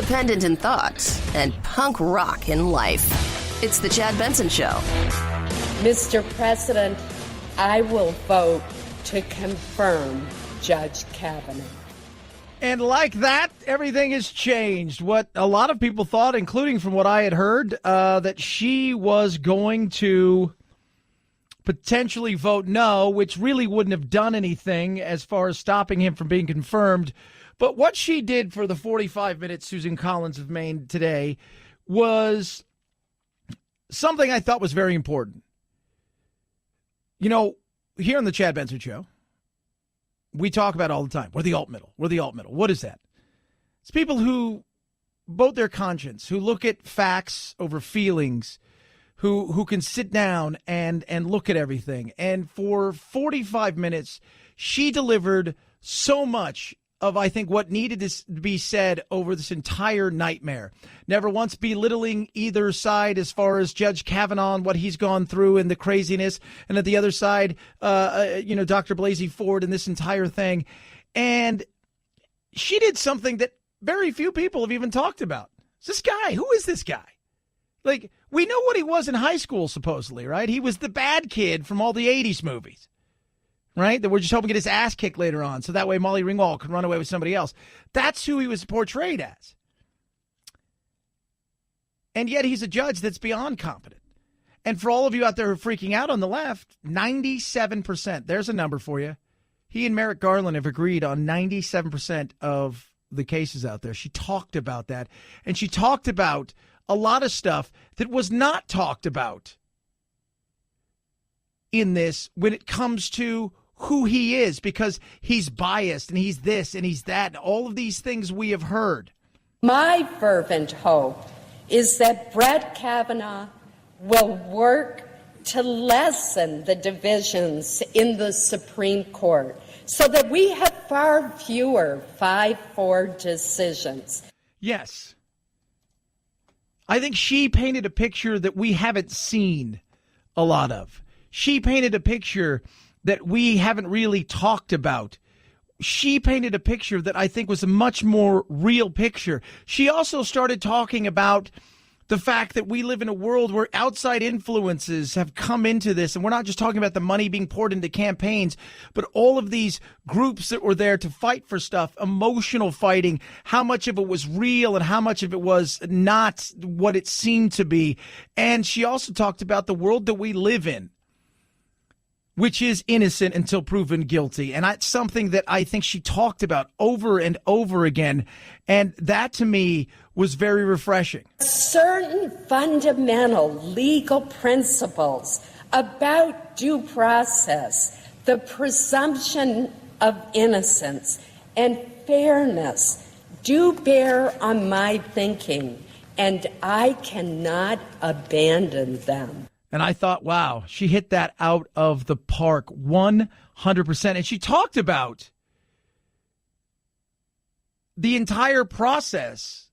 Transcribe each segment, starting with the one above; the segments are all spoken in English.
independent in thought, and punk rock in life. It's the Chad Benson Show. Mr. President, I will vote to confirm Judge Kavanaugh. And like that, everything has changed. What a lot of people thought, including from what I had heard, that she was going to potentially vote no, which really wouldn't have done anything as far as stopping him from being confirmed. But what she did for the 45 minutes, Susan Collins of Maine today, was something I thought was very important. You know, here on the Chad Benson Show, we talk about all the time, we're the alt middle. We're the alt middle. What is that? It's people who vote their conscience, who look at facts over feelings, who can sit down and look at everything. And for 45 minutes, she delivered so much of, I think, what needed to be said over this entire nightmare. Never once belittling either side as far as Judge Kavanaugh and what he's gone through and the craziness. And at the other side, Dr. Blasey Ford and this entire thing. And she did something that very few people have even talked about. It's this guy. Who is this guy? Like, we know what he was in high school, supposedly, right? He was the bad kid from all the 80s movies, right? That we're just hoping to get his ass kicked later on, so that way Molly Ringwald could run away with somebody else. That's who he was portrayed as. And yet he's a judge that's beyond competent. And for all of you out there who are freaking out on the left, 97%, there's a number for you. He and Merrick Garland have agreed on 97% of the cases out there. She talked about that. And she talked about a lot of stuff that was not talked about in this when it comes to who he is, because he's biased and he's this and he's that, and all of these things we have heard. My fervent hope is that Brett Kavanaugh will work to lessen the divisions in the Supreme Court so that we have far fewer 5-4 decisions. Yes. I think she painted a picture that we haven't seen a lot of. She painted a picture that we haven't really talked about. She painted a picture that I think was a much more real picture. She also started talking about the fact that we live in a world where outside influences have come into this. And we're not just talking about the money being poured into campaigns, but all of these groups that were there to fight for stuff, emotional fighting, how much of it was real and how much of it was not what it seemed to be. And she also talked about the world that we live in, which is innocent until proven guilty. And that's something that I think she talked about over and over again. And that, to me, was very refreshing. Certain fundamental legal principles about due process, the presumption of innocence, and fairness do bear on my thinking, and I cannot abandon them. And I thought, wow, she hit that out of the park 100%. And she talked about the entire process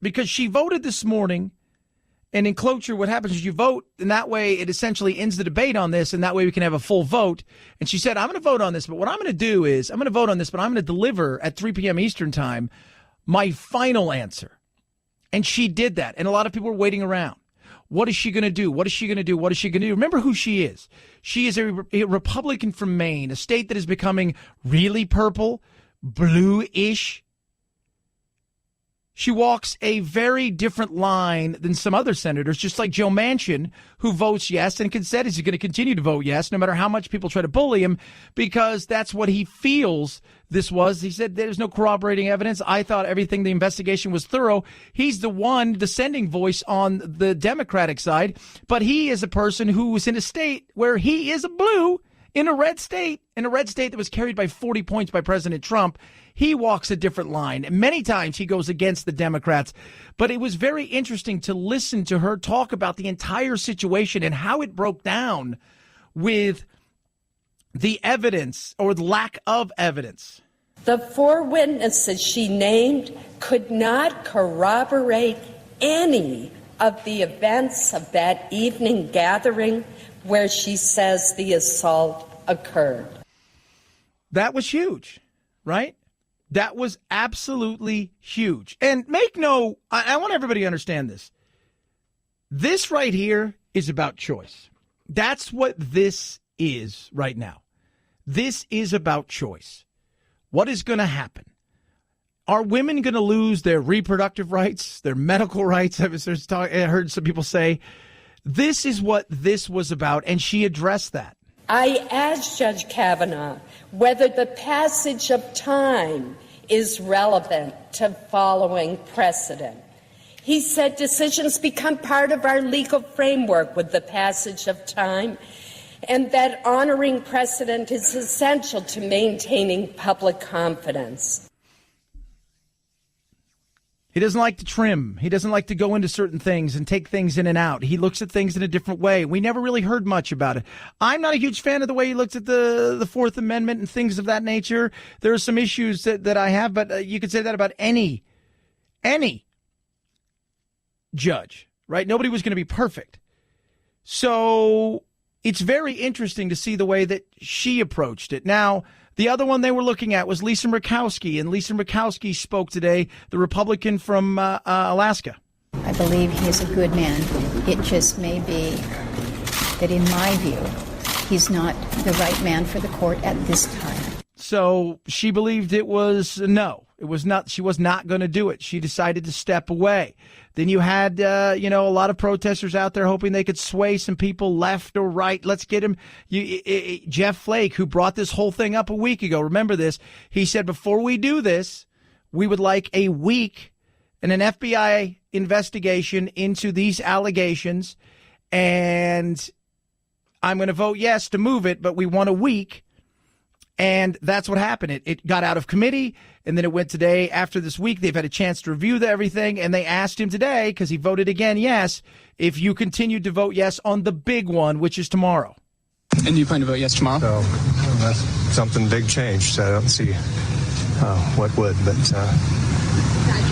because she voted this morning. And in cloture, what happens is you vote, and that way it essentially ends the debate on this, and that way we can have a full vote. And she said, I'm going to vote on this, but what I'm going to do is I'm going to vote on this, but I'm going to deliver at 3 p.m. Eastern time my final answer. And she did that. And a lot of people were waiting around. What is she going to do? What is she going to do? What is she going to do? Remember who she is. She is a Republican from Maine, a state that is becoming really purple, blue-ish. She walks a very different line than some other senators, just like Joe Manchin, who votes yes and said he's going to continue to vote yes, no matter how much people try to bully him, because that's what he feels this was. He said there's no corroborating evidence. I thought everything, the investigation was thorough. He's the one dissenting voice on the Democratic side, but he is a person who was in a state where he is a blue in a red state that was carried by 40 points by President Trump. He walks a different line. Many times he goes against the Democrats. But it was very interesting to listen to her talk about the entire situation and how it broke down with the evidence or the lack of evidence. The 4 witnesses she named could not corroborate any of the events of that evening gathering where she says the assault occurred. That was huge, right? That was absolutely huge. And I want everybody to understand this. This right here is about choice. That's what this is right now. This is about choice. What is going to happen? Are women going to lose their reproductive rights, their medical rights? I heard some people say this is what this was about, and she addressed that. I asked Judge Kavanaugh whether the passage of time is relevant to following precedent. He said decisions become part of our legal framework with the passage of time, and that honoring precedent is essential to maintaining public confidence. He doesn't like to trim. He doesn't like to go into certain things and take things in and out. He looks at things in a different way. We never really heard much about it. I'm not a huge fan of the way he looks at the Fourth Amendment and things of that nature. There are some issues that I have, but you could say that about any judge, right? Nobody was going to be perfect. So it's very interesting to see the way that she approached it. Now, the other one they were looking at was Lisa Murkowski, and Lisa Murkowski spoke today, the Republican from Alaska. I believe he is a good man. It just may be that, in my view, he's not the right man for the court at this time. So she believed it was no. It was not. She was not going to do it. She decided to step away. Then you had, a lot of protesters out there hoping they could sway some people left or right. Let's get him. Jeff Flake, who brought this whole thing up a week ago. Remember this? He said, before we do this, we would like a week and an FBI investigation into these allegations. And I'm going to vote yes to move it, but we want a week. And that's what happened. It got out of committee, and then it went today. After this week, they've had a chance to review everything, and they asked him today, because he voted again yes, if you continued to vote yes on the big one, which is tomorrow. And do you plan to vote yes tomorrow? So, unless something big changed, I don't see what would.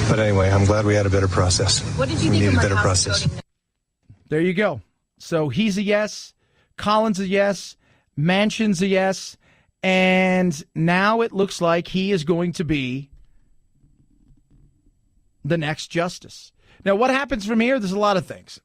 But anyway, I'm glad we had a better process. What did you think of a better process? There you go. So he's a yes, Collins a yes, Manchin's a yes. And now it looks like he is going to be the next justice. Now, what happens from here? There's a lot of things,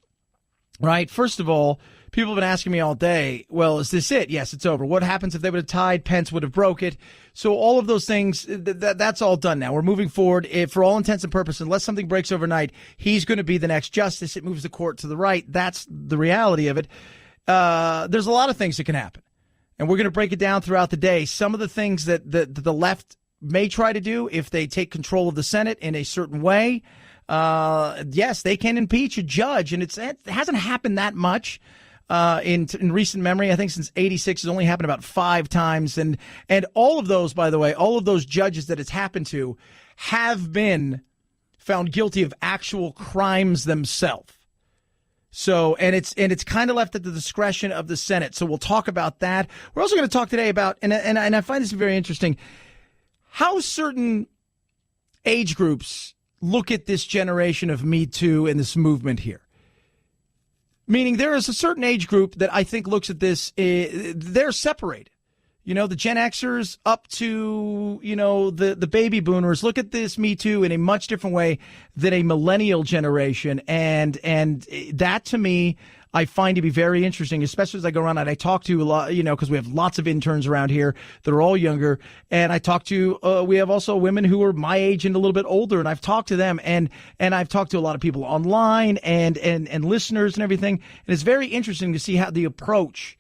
right? First of all, people have been asking me all day, well, is this it? Yes, it's over. What happens if they would have tied? Pence would have broke it. So all of those things, that's all done now. We're moving forward. For all intents and purposes, unless something breaks overnight, he's going to be the next justice. It moves the court to the right. That's the reality of it. There's a lot of things that can happen. And we're going to break it down throughout the day. Some of the things that the left may try to do if they take control of the Senate in a certain way. Yes, they can impeach a judge, and it hasn't happened that much in recent memory. I think since '86, it's only happened about 5 times. And all of those, by the way, all of those judges that it's happened to have been found guilty of actual crimes themselves. So, and it's kind of left at the discretion of the Senate. So we'll talk about that. We're also going to talk today about, and I find this very interesting, how certain age groups look at this generation of Me Too and this movement here. Meaning there is a certain age group that I think looks at this, they're separated. You know, the Gen Xers up to, the baby boomers look at this Me Too in a much different way than a millennial generation. And that, to me, I find to be very interesting, especially as I go around and I talk to a lot, because we have lots of interns around here that are all younger. And I talk to, we have also women who are my age and a little bit older. And I've talked to them and I've talked to a lot of people online and listeners and everything. And it's very interesting to see how the approach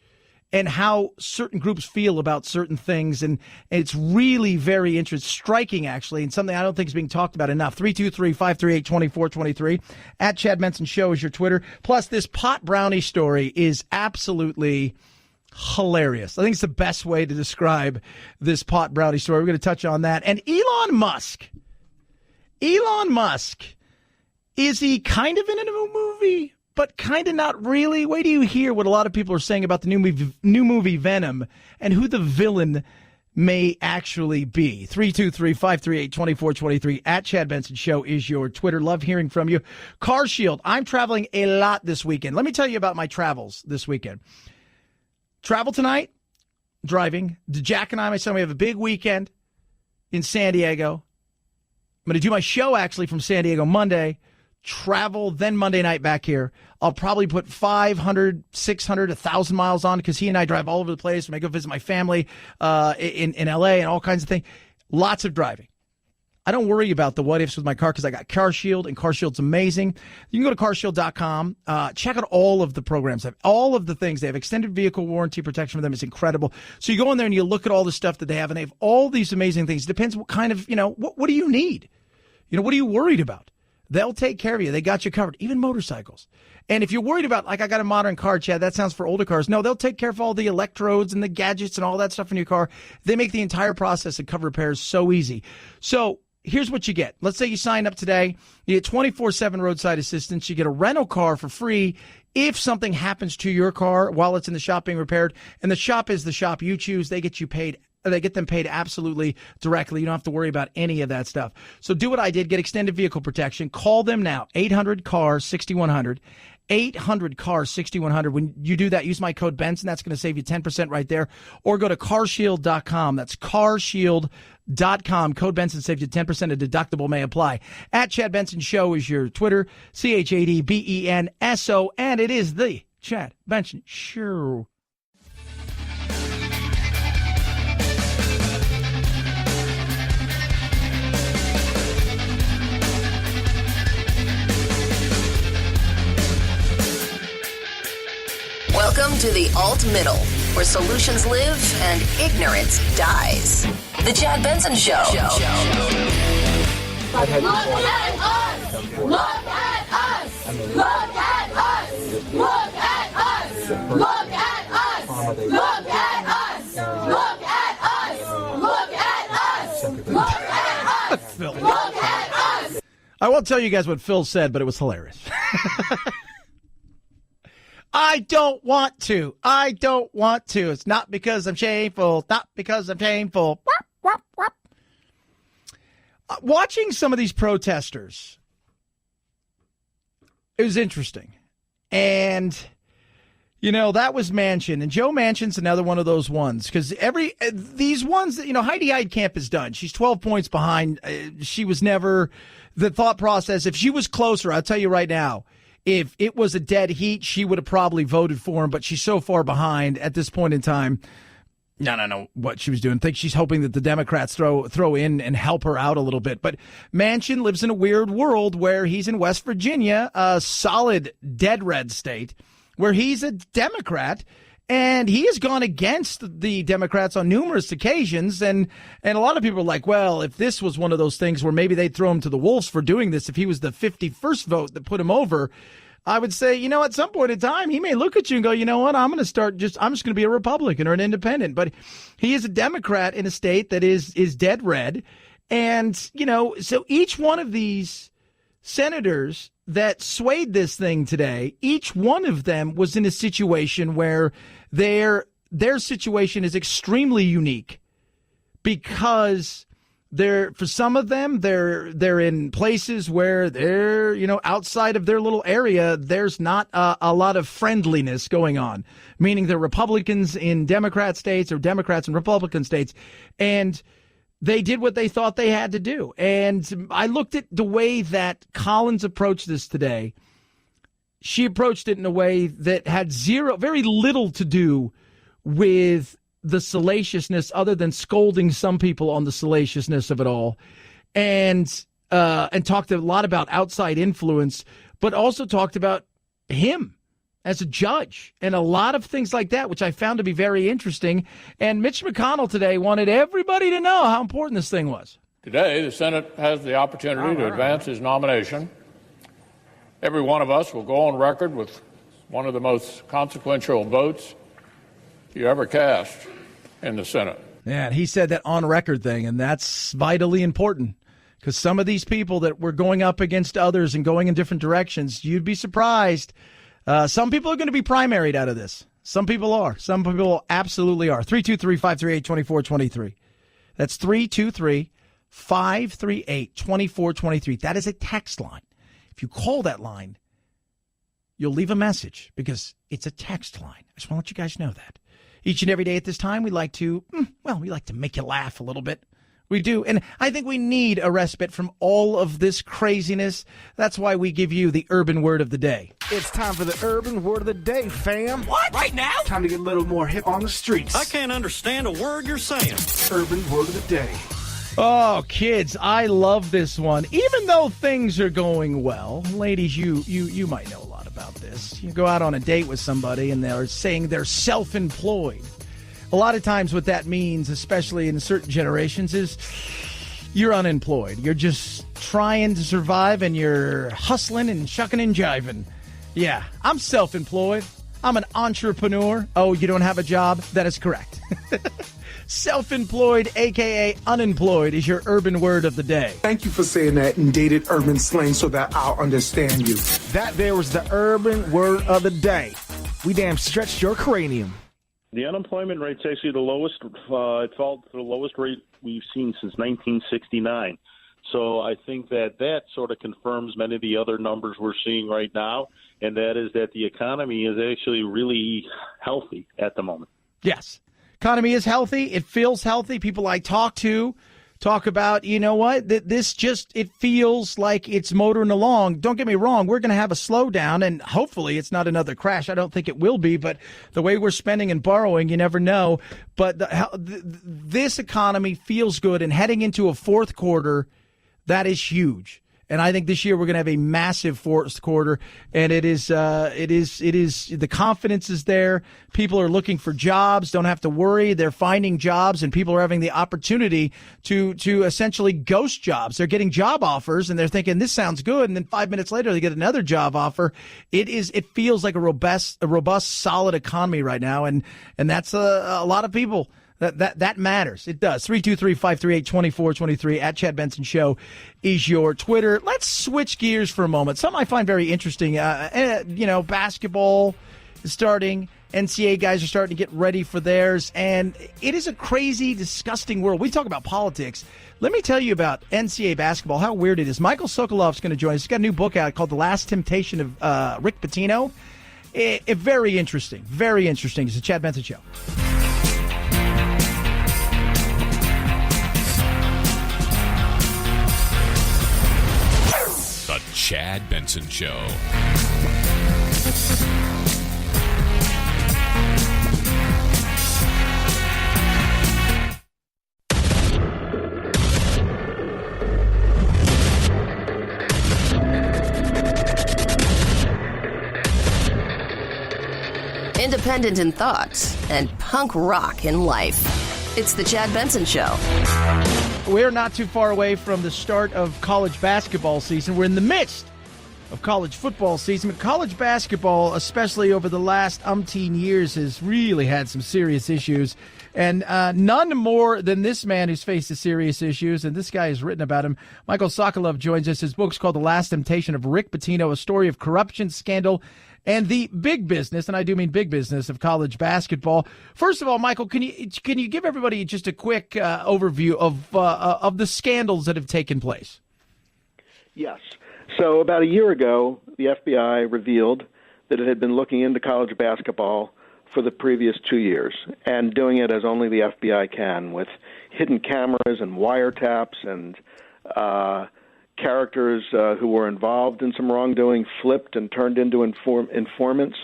and how certain groups feel about certain things. And it's really very interesting, striking, actually, and something I don't think is being talked about enough. 323-538-2423. At Chad Benson Show is your Twitter. Plus, this pot brownie story is absolutely hilarious. I think it's the best way to describe this pot brownie story. We're going to touch on that. And Elon Musk, is he kind of in a new movie? But kind of not really. Wait till you hear what a lot of people are saying about the new movie Venom and who the villain may actually be. 323-538-2423. At Chad Benson Show is your Twitter. Love hearing from you. Car Shield. I'm traveling a lot this weekend. Let me tell you about my travels this weekend. Travel tonight, driving. Jack and I, my son, we have a big weekend. in San Diego. I'm going to do my show actually from San Diego Monday, travel, then Monday night back here. I'll probably put 500, 600, 1,000 miles on because he and I drive all over the place. I go visit my family in L.A. and all kinds of things. Lots of driving. I don't worry about the what ifs with my car because I got CarShield, and CarShield's amazing. You can go to carshield.com, check out all of the programs, all of the things. They have extended vehicle warranty protection for them. It's incredible. So you go in there and you look at all the stuff that they have, and they have all these amazing things. It depends what kind of, what do you need? What are you worried about? They'll take care of you. They got you covered, even motorcycles. And if you're worried about, like, I got a modern car, Chad, that sounds for older cars. No, they'll take care of all the electrodes and the gadgets and all that stuff in your car. They make the entire process of cover repairs so easy. So here's what you get. Let's say you sign up today. You get 24/7 roadside assistance. You get a rental car for free if something happens to your car while it's in the shop being repaired. And the shop is the shop you choose. They get you paid. They get them paid absolutely directly. You don't have to worry about any of that stuff. So do what I did. Get extended vehicle protection. Call them now. 800-CAR-6100. 800-CAR-6100. When you do that, use my code Benson. That's going to save you 10% right there. Or go to carshield.com. That's carshield.com. Code Benson saves you 10%. A deductible may apply. At Chad Benson Show is your Twitter. ChadBenso. And it is the Chad Benson Show. Welcome to the Alt Middle, where solutions live and ignorance dies. The Chad Benson Show. Look at us! Look at us! Look at us! Look at us! Look at us! Look at us! Look at us! Look at us! Look at us! Phil. Look at us! I won't tell you guys what Phil said, but it was hilarious. I don't want to. I don't want to. It's not because I'm shameful. Not because I'm shameful. Watching some of these protesters, it was interesting. And, that was Manchin. And Joe Manchin's another one of those ones. Because these ones, Heidi Heitkamp is done. She's 12 points behind. She was never the thought process. If she was closer, I'll tell you right now, if it was a dead heat, she would have probably voted for him, but she's so far behind at this point in time. I don't know what she was doing. I think she's hoping that the Democrats throw in and help her out a little bit. But Manchin lives in a weird world where he's in West Virginia, a solid dead red state, where he's a Democrat. And he has gone against the Democrats on numerous occasions. And a lot of people are like, well, if this was one of those things where maybe they'd throw him to the wolves for doing this, if he was the 51st vote that put him over, I would say, at some point in time, he may look at you and go, you know what, I'm just going to be a Republican or an independent. But he is a Democrat in a state that is dead red. And, so each one of these senators that swayed this thing today, each one of them was in a situation where their situation is extremely unique because for some of them, they're in places where they're, outside of their little area, there's not a lot of friendliness going on, meaning they're Republicans in Democrat states or Democrats in Republican states. And they did what they thought they had to do. And I looked at the way that Collins approached this today. She approached it in a way that had very little to do with the salaciousness other than scolding some people on the salaciousness of it all. And talked a lot about outside influence, but also talked about him as a judge and a lot of things like that, which I found to be very interesting. And Mitch McConnell today wanted everybody to know how important this thing was. Today, the Senate has the opportunity to advance his nomination. Every one of us will go on record with one of the most consequential votes you ever cast in the Senate. Yeah, and he said that on record thing, and that's vitally important because some of these people that were going up against others and going in different directions, you'd be surprised. Some people are going to be primaried out of this. Some people are. Some people absolutely are. 323-538-2423. That's 323-538-2423. That is a text line. If you call that line, you'll leave a message because it's a text line. I just want to let you guys know that. Each and every day at this time, we like to make you laugh a little bit We do. And I think we need a respite from all of this craziness. That's why we give you the urban word of the day. It's time for the urban word of the day, fam. What? Right now? Time to get a little more hip on the streets. I can't understand a word you're saying. Urban word of the day. Oh, kids, I love this one. Even though things are going well, ladies, you might know a lot about this. You go out on a date with somebody and they're saying they're self-employed. A lot of times what that means, especially in certain generations, is you're unemployed. You're just trying to survive and you're hustling and shucking and jiving. Yeah, I'm self-employed. I'm an entrepreneur. Oh, you don't have a job? That is correct. Self-employed, a.k.a. unemployed, is your urban word of the day. Thank you for saying that in dated urban slang so that I'll understand you. That there was the urban word of the day. We damn stretched your cranium. The unemployment rate's actually the lowest. It fell to the lowest rate we've seen since 1969. So I think that sort of confirms many of the other numbers we're seeing right now, and that is that the economy is actually really healthy at the moment. Yes. Economy is healthy. It feels healthy. People I talk to talk about, you know what, it feels like it's motoring along. Don't get me wrong. We're going to have a slowdown, and hopefully it's not another crash. I don't think it will be, but the way we're spending and borrowing, you never know. But this economy feels good, and heading into a fourth quarter, that is huge. And I think this year we're going to have a massive fourth quarter, and it is the confidence is there. People are looking for jobs, don't have to worry. They're finding jobs, and people are having the opportunity to essentially ghost jobs. They're getting job offers, and they're thinking this sounds good, and then 5 minutes later they get another job offer. It feels like a robust, solid economy right now, and that's a lot of people. That matters. It does. 323-538-2423 at Chad Benson Show is your Twitter. Let's switch gears for a moment. Something I find very interesting. Basketball is starting. NCAA guys are starting to get ready for theirs. And it is a crazy, disgusting world. We talk about politics. Let me tell you about NCAA basketball, how weird it is. Michael Sokolove is going to join us. He's got a new book out called The Last Temptation of Rick Pitino. Very interesting. Very interesting. It's the Chad Benson Show. The Chad Benson Show. Independent in thought and punk rock in life. It's the Chad Benson Show. We're not too far away from the start of college basketball season. We're in the midst of college football season. But college basketball, especially over the last umpteen years, has really had some serious issues. And none more than this man who's faced the serious issues, and this guy has written about him. Michael Sokolove joins us. His book's called The Last Temptation of Rick Pitino, a story of corruption, scandal, and the big business, and I do mean big business, of college basketball. First of all, Michael, can you give everybody just a quick overview of the scandals that have taken place? Yes. So about a year ago, the FBI revealed that it had been looking into college basketball for the previous 2 years, and doing it as only the FBI can, with hidden cameras and wiretaps and characters who were involved in some wrongdoing flipped and turned into informants.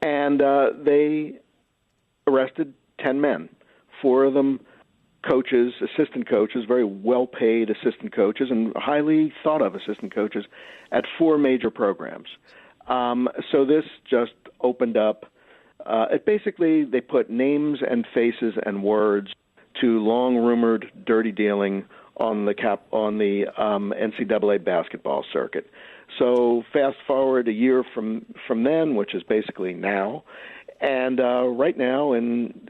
And they arrested 10 men, 4 of them coaches, assistant coaches, very well-paid assistant coaches and highly thought-of assistant coaches at 4 major programs. So this just opened up. Basically, they put names and faces and words to long-rumored dirty dealing on the NCAA basketball circuit. So fast forward a year from then, which is basically now, and right now in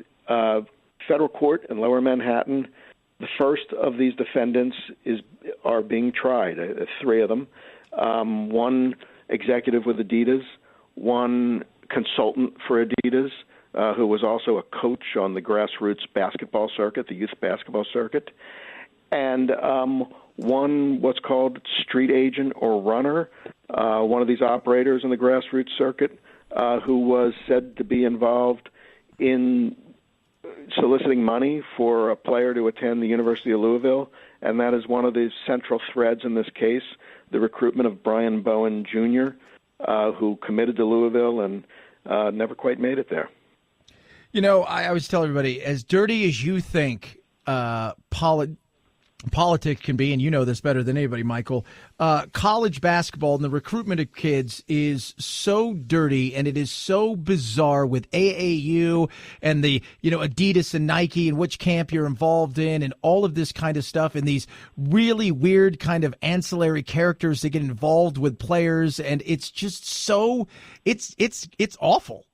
federal court in Lower Manhattan, the first of these defendants are being tried. 3 of them, 1 executive with Adidas, 1 consultant for Adidas, who was also a coach on the grassroots basketball circuit, the youth basketball circuit, and 1 what's called street agent or runner, one of these operators in the grassroots circuit, who was said to be involved in soliciting money for a player to attend the University of Louisville, and that is one of the central threads in this case, the recruitment of Brian Bowen Jr., who committed to Louisville and never quite made it there. I always tell everybody, as dirty as you think politics can be, and you know this better than anybody, Michael, college basketball and the recruitment of kids is so dirty, and it is so bizarre with AAU and the, Adidas and Nike and which camp you're involved in and all of this kind of stuff, and these really weird kind of ancillary characters that get involved with players, and it's just so, it's awful.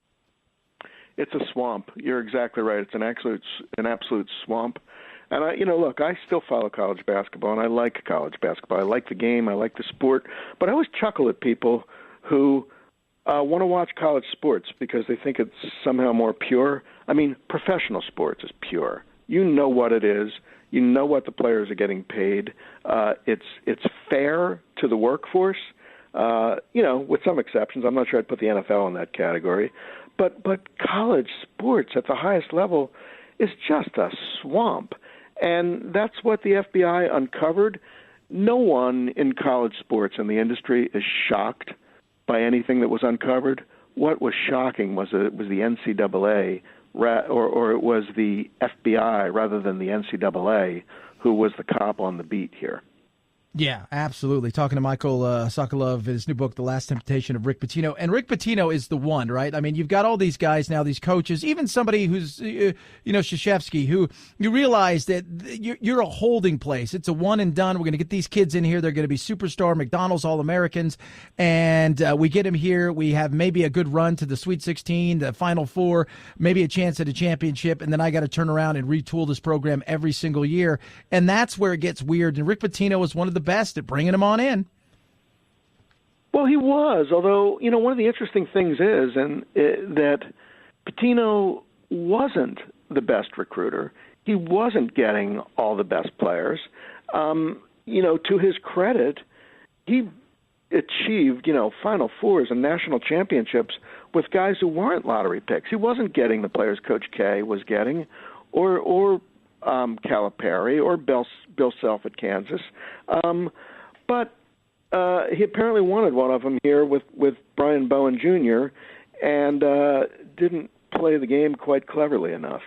It's a swamp. You're exactly right. It's an absolute swamp. And look, I still follow college basketball, and I like college basketball. I like the game. I like the sport. But I always chuckle at people who want to watch college sports because they think it's somehow more pure. I mean, professional sports is pure. You know what it is. You know what the players are getting paid. It's fair to the workforce. With some exceptions. I'm not sure I'd put the NFL in that category. But college sports at the highest level is just a swamp. And that's what the FBI uncovered. No one in college sports in the industry is shocked by anything that was uncovered. What was shocking was that it was the NCAA or it was the FBI rather than the NCAA who was the cop on the beat here. Yeah, absolutely. Talking to Michael Sokolove, his new book, The Last Temptation of Rick Pitino. And Rick Pitino is the one, right? I mean, you've got all these guys now, these coaches, even somebody who's, Krzyzewski, who you realize that you're a holding place. It's a one and done. We're going to get these kids in here. They're going to be superstar McDonald's All-Americans. And we get them here. We have maybe a good run to the Sweet 16, the Final Four, maybe a chance at a championship. And then I got to turn around and retool this program every single year. And that's where it gets weird. And Rick Pitino is one of the best at bringing him on in. Well, he was, although, one of the interesting things is that Pitino wasn't the best recruiter. He wasn't getting all the best players. To his credit, he achieved, Final Fours and national championships with guys who weren't lottery picks. He wasn't getting the players Coach K was getting or Calipari or Bill Self at Kansas. But he apparently wanted one of them here with Brian Bowen Jr. and didn't play the game quite cleverly enough.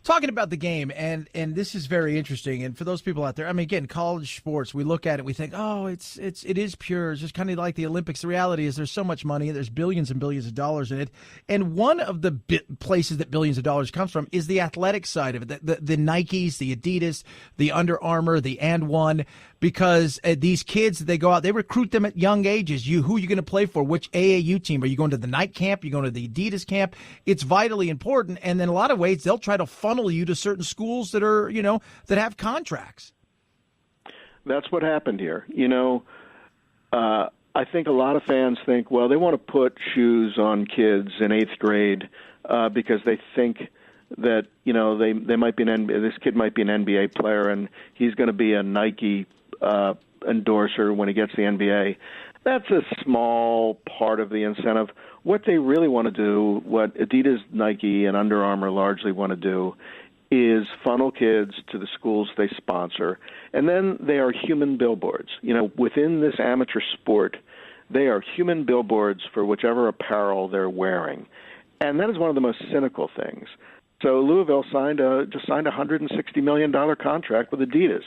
Talking about the game, and this is very interesting. And for those people out there, I mean, again, college sports, we look at it, we think, oh, it is pure. It's just kind of like the Olympics. The reality is there's so much money. There's billions and billions of dollars in it. And one of the places that billions of dollars comes from is the athletic side of it, the Nikes, the Adidas, the Under Armour, the And One. Because these kids, they go out, they recruit them at young ages. Who are you going to play for? Which AAU team? Are you going to the Nike camp? Are you going to the Adidas camp? It's vitally important. And in a lot of ways, they'll try to funnel you to certain schools that are, that have contracts. That's what happened here. I think a lot of fans think, well, they want to put shoes on kids in 8th grade because they think that, they might be this kid might be an NBA player and he's going to be a Nike endorser when he gets the NBA. That's a small part of the incentive. What they really want to do, what Adidas, Nike, and Under Armour largely want to do, is funnel kids to the schools they sponsor. And then they are human billboards. Within this amateur sport, they are human billboards for whichever apparel they're wearing. And that is one of the most cynical things. So Louisville just signed a $160 million contract with Adidas,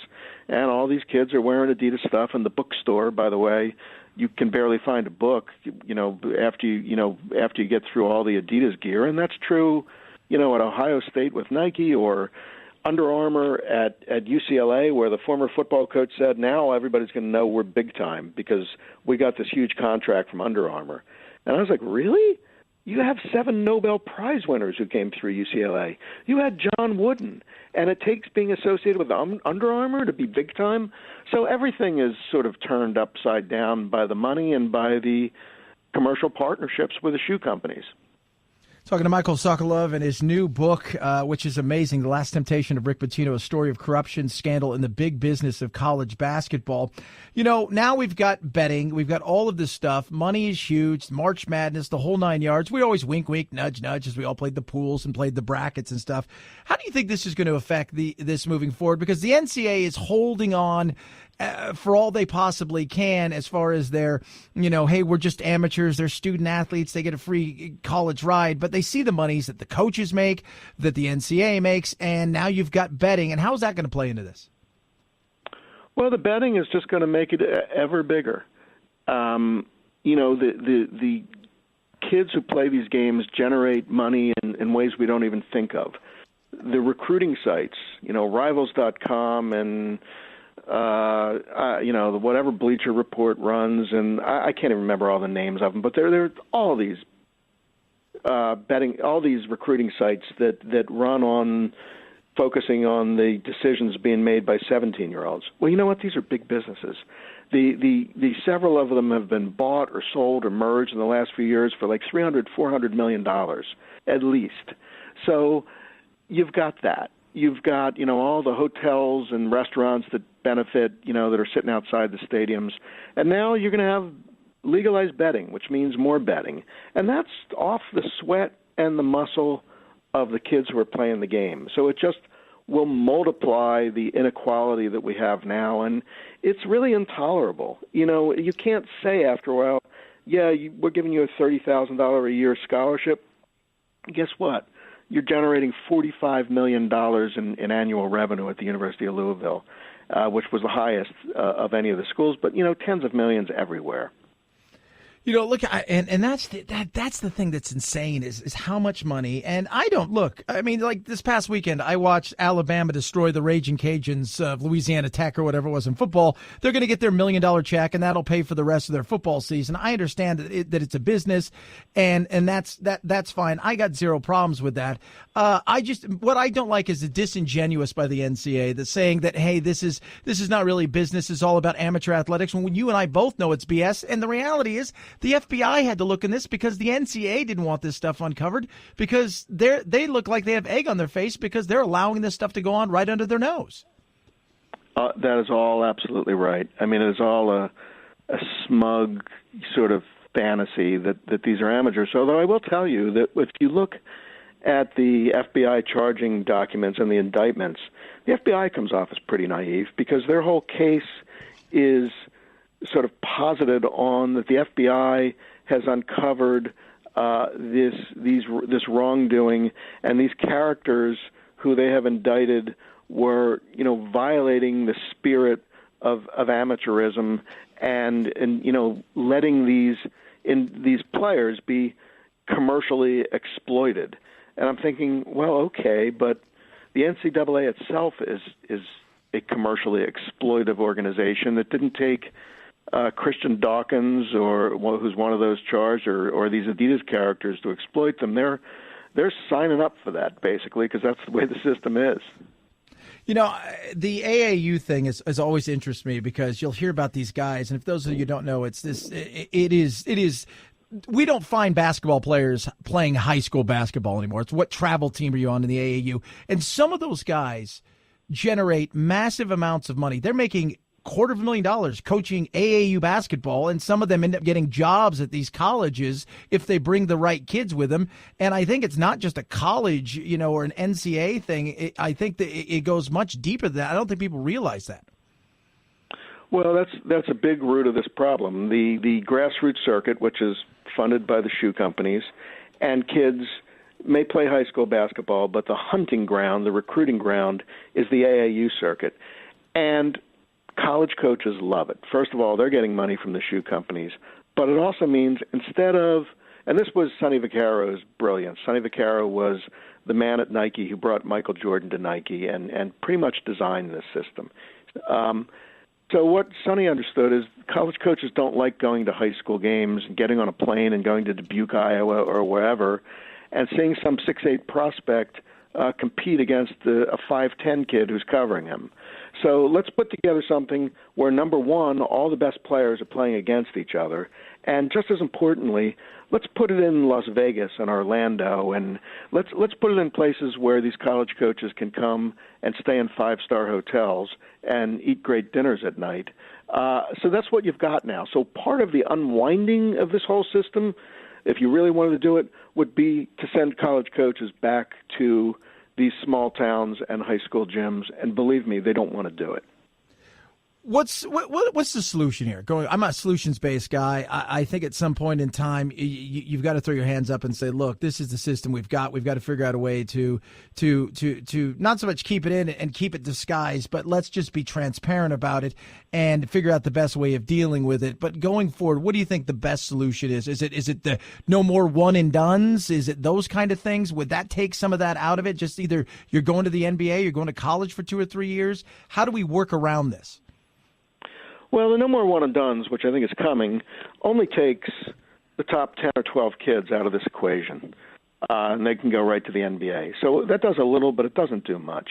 and all these kids are wearing Adidas stuff. In the bookstore, by the way, you can barely find a book, after you get through all the Adidas gear, and that's true, at Ohio State with Nike or Under Armour at UCLA, where the former football coach said, now everybody's going to know we're big time because we got this huge contract from Under Armour. And I was like, really? You have 7 Nobel Prize winners who came through UCLA. You had John Wooden, and it takes being associated with Under Armour to be big time. So everything is sort of turned upside down by the money and by the commercial partnerships with the shoe companies. Talking to Michael Sokolove and his new book, which is amazing, The Last Temptation of Rick Pitino, a story of corruption, scandal, and the big business of college basketball. You know, now we've got betting. We've got all of this stuff. Money is huge. March Madness, the whole 9 yards. We always wink, wink, nudge, nudge as we all played the pools and played the brackets and stuff. How do you think this is going to affect this moving forward? Because the NCAA is holding on for all they possibly can as far as their, hey, we're just amateurs, they're student athletes, they get a free college ride, but they see the monies that the coaches make, that the NCAA makes, and now you've got betting. And how is that going to play into this? Well, the betting is just going to make it ever bigger. The kids who play these games generate money in ways we don't even think of. The recruiting sites, Rivals.com and whatever Bleacher Report runs, and I can't even remember all the names of them, but there are all these all these recruiting sites that run on focusing on the decisions being made by 17-year-olds. Well, you know what? These are big businesses. The several of them have been bought or sold or merged in the last few years for like $300-400 million at least. So you've got that. You've got, all the hotels and restaurants that benefit, that are sitting outside the stadiums. And now you're going to have legalized betting, which means more betting. And that's off the sweat and the muscle of the kids who are playing the game. So it just will multiply the inequality that we have now. And it's really intolerable. You can't say after a while, we're giving you a $30,000 a year scholarship. Guess what? You're generating $45 million in annual revenue at the University of Louisville, which was the highest of any of the schools, but, tens of millions everywhere. Look, and that's the thing that's insane is how much money. And I don't look. I mean, like this past weekend, I watched Alabama destroy the Raging Cajuns of Louisiana Tech or whatever it was in football. They're going to get their $1 million check, and that'll pay for the rest of their football season. I understand that it's a business, and that's fine. I got zero problems with that. What I don't like is the disingenuous by the NCAA that's saying that, hey, this is not really business. It's all about amateur athletics. When you and I both know it's BS, and the reality is, the FBI had to look in this because the NCAA didn't want this stuff uncovered because they look like they have egg on their face because they're allowing this stuff to go on right under their nose. That is all absolutely right. I mean, it's all a smug sort of fantasy that these are amateurs. Although I will tell you that if you look at the FBI charging documents and the indictments, the FBI comes off as pretty naive because their whole case is sort of posited on that the FBI has uncovered this wrongdoing, and these characters who they have indicted were, violating the spirit of amateurism and letting these players be commercially exploited. And I'm thinking, well, okay, but the NCAA itself is a commercially exploitive organization that didn't take Christian Dawkins who's one of those charged or these Adidas characters to exploit them. They're signing up for that basically because that's the way the system is. The AAU thing has always interested me because you'll hear about these guys, and if those of you don't know, it is. We don't find basketball players playing high school basketball anymore. It's what travel team are you on in the AAU, and some of those guys generate massive amounts of money. They're making $250,000 coaching AAU basketball, and some of them end up getting jobs at these colleges if they bring the right kids with them. And I think it's not just a college, or an NCAA thing. I think that it goes much deeper than that. I don't think people realize that. Well, that's a big root of this problem. The grassroots circuit, which is funded by the shoe companies, and kids may play high school basketball, but the hunting ground, the recruiting ground, is the AAU circuit. And college coaches love it. First of all, they're getting money from the shoe companies, but it also means instead of, and this was Sonny Vaccaro's brilliance. Sonny Vaccaro was the man at Nike who brought Michael Jordan to Nike and pretty much designed this system. So what Sonny understood is college coaches don't like going to high school games and getting on a plane and going to Dubuque, Iowa, or wherever, and seeing some 6'8" prospect compete against a 5'10" kid who's covering him. So let's put together something where, number one, all the best players are playing against each other, and just as importantly, let's put it in Las Vegas and Orlando, and let's put it in places where these college coaches can come and stay in 5-star hotels and eat great dinners at night. So that's what you've got now. So part of the unwinding of this whole system, if you really wanted to do it, would be to send college coaches back to these small towns and high school gyms, and believe me, they don't want to do it. What's the solution here? I'm a solutions-based guy. I think at some point in time, you've got to throw your hands up and say, look, this is the system we've got. We've got to figure out a way to not so much keep it in and keep it disguised, but let's just be transparent about it and figure out the best way of dealing with it. But going forward, what do you think the best solution is? Is it the no more one and dones? Is it those kind of things? Would that take some of that out of it? Just either you're going to the NBA, you're going to college for 2 or 3 years. How do we work around this? Well, the no more one and dones, which I think is coming, only takes the top 10 or 12 kids out of this equation, and they can go right to the NBA. So that does a little, but it doesn't do much.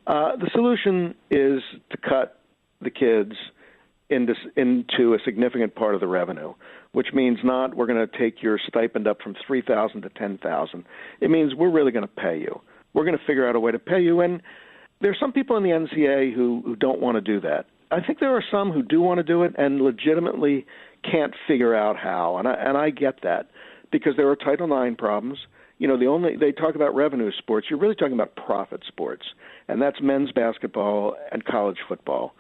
The solution is to cut the kids into a significant part of the revenue, which means not we're going to take your stipend up from $3,000 to $10,000. It means we're really going to pay you. We're going to figure out a way to pay you, and there's some people in the NCAA who don't want to do that. I think there are some who do want to do it and legitimately can't figure out how, and I get that because there are Title IX problems. You know, they talk about revenue sports. You're really talking about profit sports, and that's men's basketball and college football.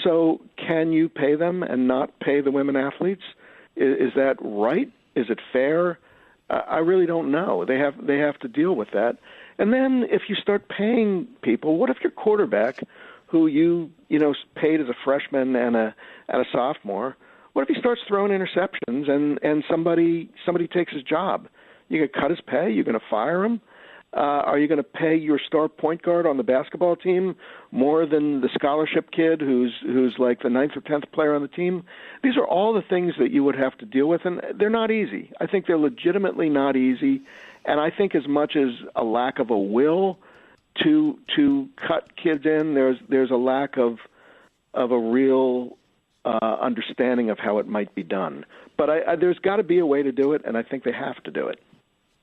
So can you pay them and not pay the women athletes? Is that right? Is it fair? I really don't know. They have to deal with that. And then if you start paying people, what if your quarterback, who you paid as a freshman and a sophomore, what if he starts throwing interceptions and somebody takes his job? You going to cut his pay? You're going to fire him? Are you going to pay your star point guard on the basketball team more than the scholarship kid who's like the 9th or 10th player on the team? These are all the things that you would have to deal with, and they're not easy. I think they're legitimately not easy, and I think as much as a lack of a will to cut kids in, there's a lack of a real understanding of how it might be done. But there's got to be a way to do it, and I think they have to do it.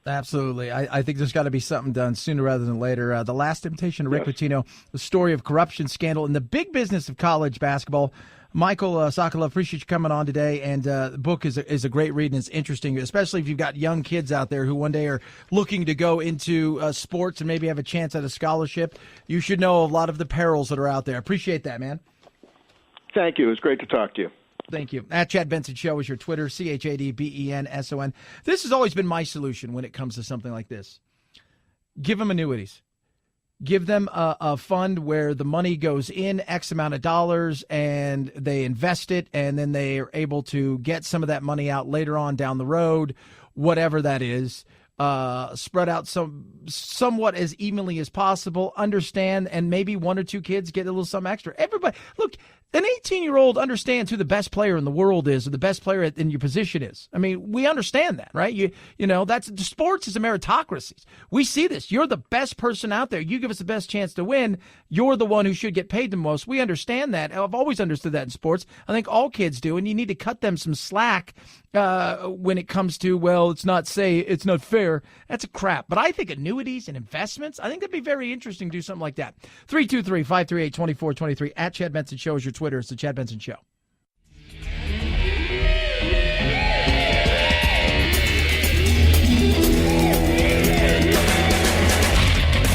Absolutely. I think there's got to be something done sooner rather than later. The Last Temptation of Rick Pitino, the story of corruption scandal in the big business of college basketball. Michael Sokolove, appreciate you coming on today. And the book is a great read, and it's interesting, especially if you've got young kids out there who one day are looking to go into sports and maybe have a chance at a scholarship. You should know a lot of the perils that are out there. Appreciate that, man. Thank you. It was great to talk to you. Thank you. At Chad Benson Show is your Twitter, ChadBenson. This has always been my solution when it comes to something like this. Give them annuities. Give them a fund where the money goes in X amount of dollars and they invest it, and then they are able to get some of that money out later on down the road, whatever that is. Spread out somewhat as evenly as possible. Understand, and maybe 1 or 2 kids get a little something extra. Everybody, look, an 18-year-old understands who the best player in the world is, or the best player in your position is. I mean, we understand that, right? You know, that's sports is a meritocracy. We see this. You're the best person out there. You give us the best chance to win. You're the one who should get paid the most. We understand that. I've always understood that in sports. I think all kids do, and you need to cut them some slack when it comes to, well, it's not fair. That's a crap. But I think annuities and investments, I think that'd be very interesting to do something like that. 323-538-2423 at Chad Benson Show is your Twitter. It's the Chad Benson Show.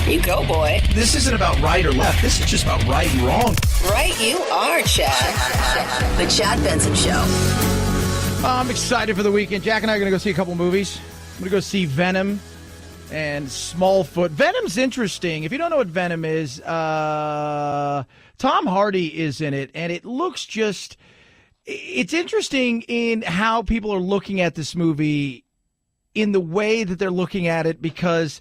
You go, boy. This isn't about right or left. This is just about right and wrong. Right you are, Chad. The Chad Benson Show. I'm excited for the weekend. Jack and I are going to go see a couple movies. I'm going to go see Venom and Smallfoot. Venom's interesting. If you don't know what Venom is, Tom Hardy is in it, and it looks just... It's interesting in how people are looking at this movie in the way that they're looking at it, because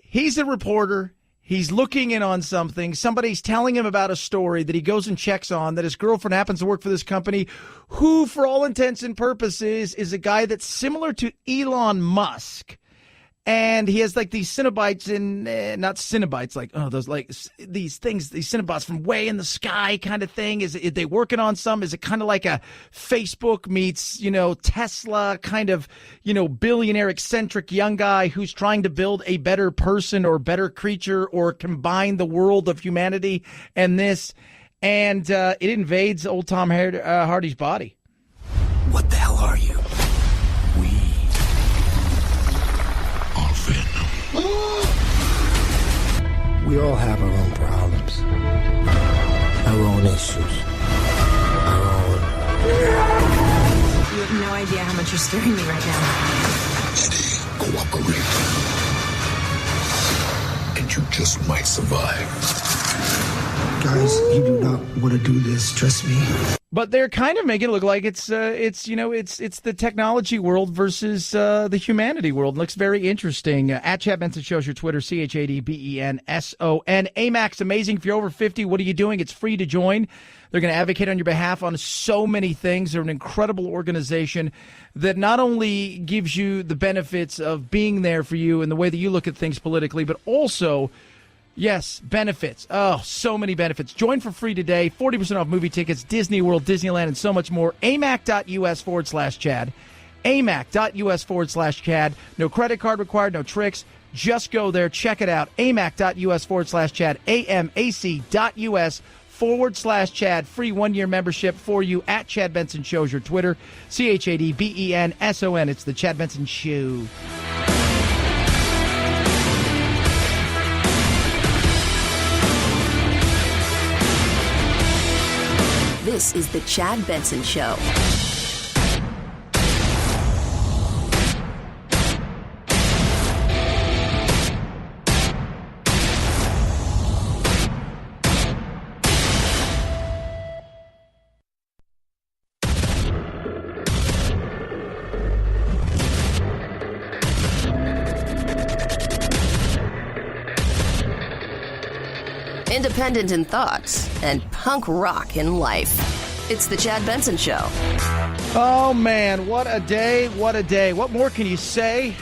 he's a reporter. He's looking in on something. Somebody's telling him about a story that he goes and checks on, that his girlfriend happens to work for this company, who, for all intents and purposes, is a guy that's similar to Elon Musk. And he has like these Cenobites not Cenobites, like, those like these things, these Cenobots from way in the sky kind of thing. Is they working on some? Is it kind of like a Facebook meets, Tesla kind of, billionaire eccentric young guy who's trying to build a better person or better creature or combine the world of humanity and this. And it invades old Tom Hardy's body. What the hell are you? We all have our own problems, our own issues, our own... You have no idea how much you're scaring me right now. Eddie, cooperate. And you just might survive. Guys, you do not want to do this, trust me. But they're kind of making it look like it's the technology world versus the humanity world. It looks very interesting. At Chad Benson shows your Twitter, ChadBenson. AMAC's amazing. If you're over 50, what are you doing? It's free to join. They're going to advocate on your behalf on so many things. They're an incredible organization that not only gives you the benefits of being there for you and the way that you look at things politically, but also, yes, benefits. Oh, so many benefits. Join for free today. 40% off movie tickets, Disney World, Disneyland, and so much more. amac.us/Chad. amac.us/Chad. No credit card required, no tricks. Just go there. Check it out. amac.us/Chad. amac.us/Chad. Free 1-year membership for you. At Chad Benson shows your Twitter. ChadBenson. It's the Chad Benson Show. This is the Chad Benson Show. Independent in thoughts and punk rock in life. It's the Chad Benson Show. Oh, man, what a day, what a day. What more can you say?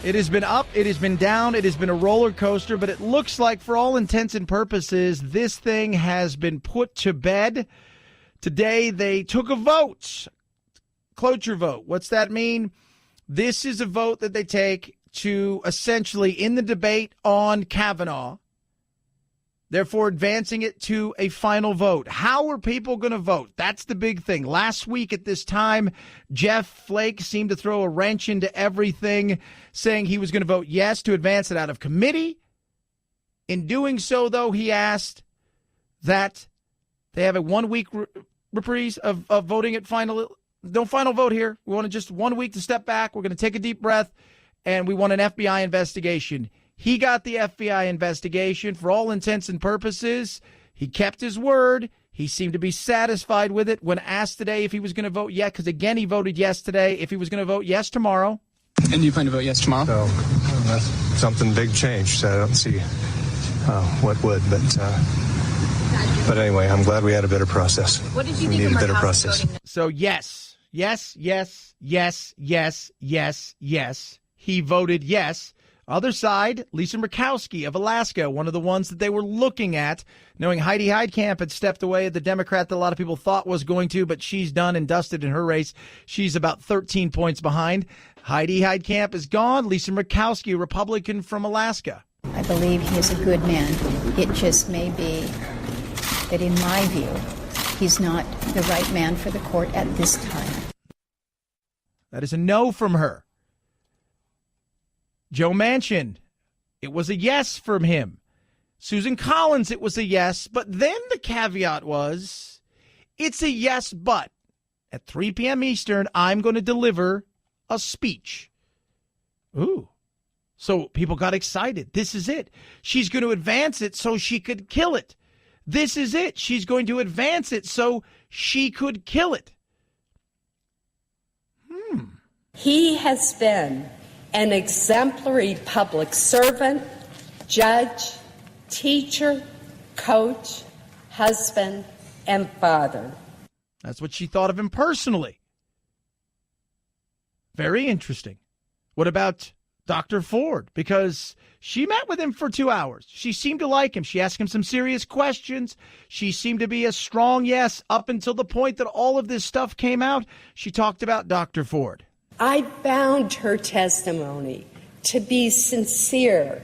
It has been up, it has been down, it has been a roller coaster, but it looks like for all intents and purposes, this thing has been put to bed. Today, they took a vote. Cloture vote. What's that mean? This is a vote that they take to essentially, in the debate on Kavanaugh, therefore advancing it to a final vote. How are people going to vote? That's the big thing. Last week at this time, Jeff Flake seemed to throw a wrench into everything, saying he was going to vote yes to advance it out of committee. In doing so, though, he asked that they have a 1-week reprise of voting at final. No final vote here. We want to just 1 week to step back. We're going to take a deep breath, and we want an FBI investigation. He got the FBI investigation. For all intents and purposes, he kept his word. He seemed to be satisfied with it when asked today if he was going to vote yes, because, again, he voted yes today, if he was going to vote yes tomorrow. And do you plan to vote yes tomorrow? So, unless something big changed, I don't see what would. But anyway, I'm glad we had a better process. What did you we think need of a better process. So, yes. He voted yes. Other side, Lisa Murkowski of Alaska, one of the ones that they were looking at, knowing Heidi Heitkamp had stepped away, the Democrat that a lot of people thought was going to, but she's done and dusted in her race. She's about 13 points behind. Heidi Heitkamp is gone. Lisa Murkowski, a Republican from Alaska. I believe he is a good man. It just may be that in my view, he's not the right man for the court at this time. That is a no from her. Joe Manchin, it was a yes from him. Susan Collins, it was a yes, but then the caveat was, it's a yes, but at 3 p.m. Eastern, I'm going to deliver a speech. Ooh. So people got excited. This is it. She's going to advance it so she could kill it. This is it. She's going to advance it so she could kill it. He has been an exemplary public servant, judge, teacher, coach, husband, and father. That's what she thought of him personally. Very interesting. What about Dr. Ford, because she met with him for 2 hours. She seemed to like him. She asked him some serious questions. She seemed to be a strong yes up until the point that all of this stuff came out. She talked about Dr. Ford. I found her testimony to be sincere,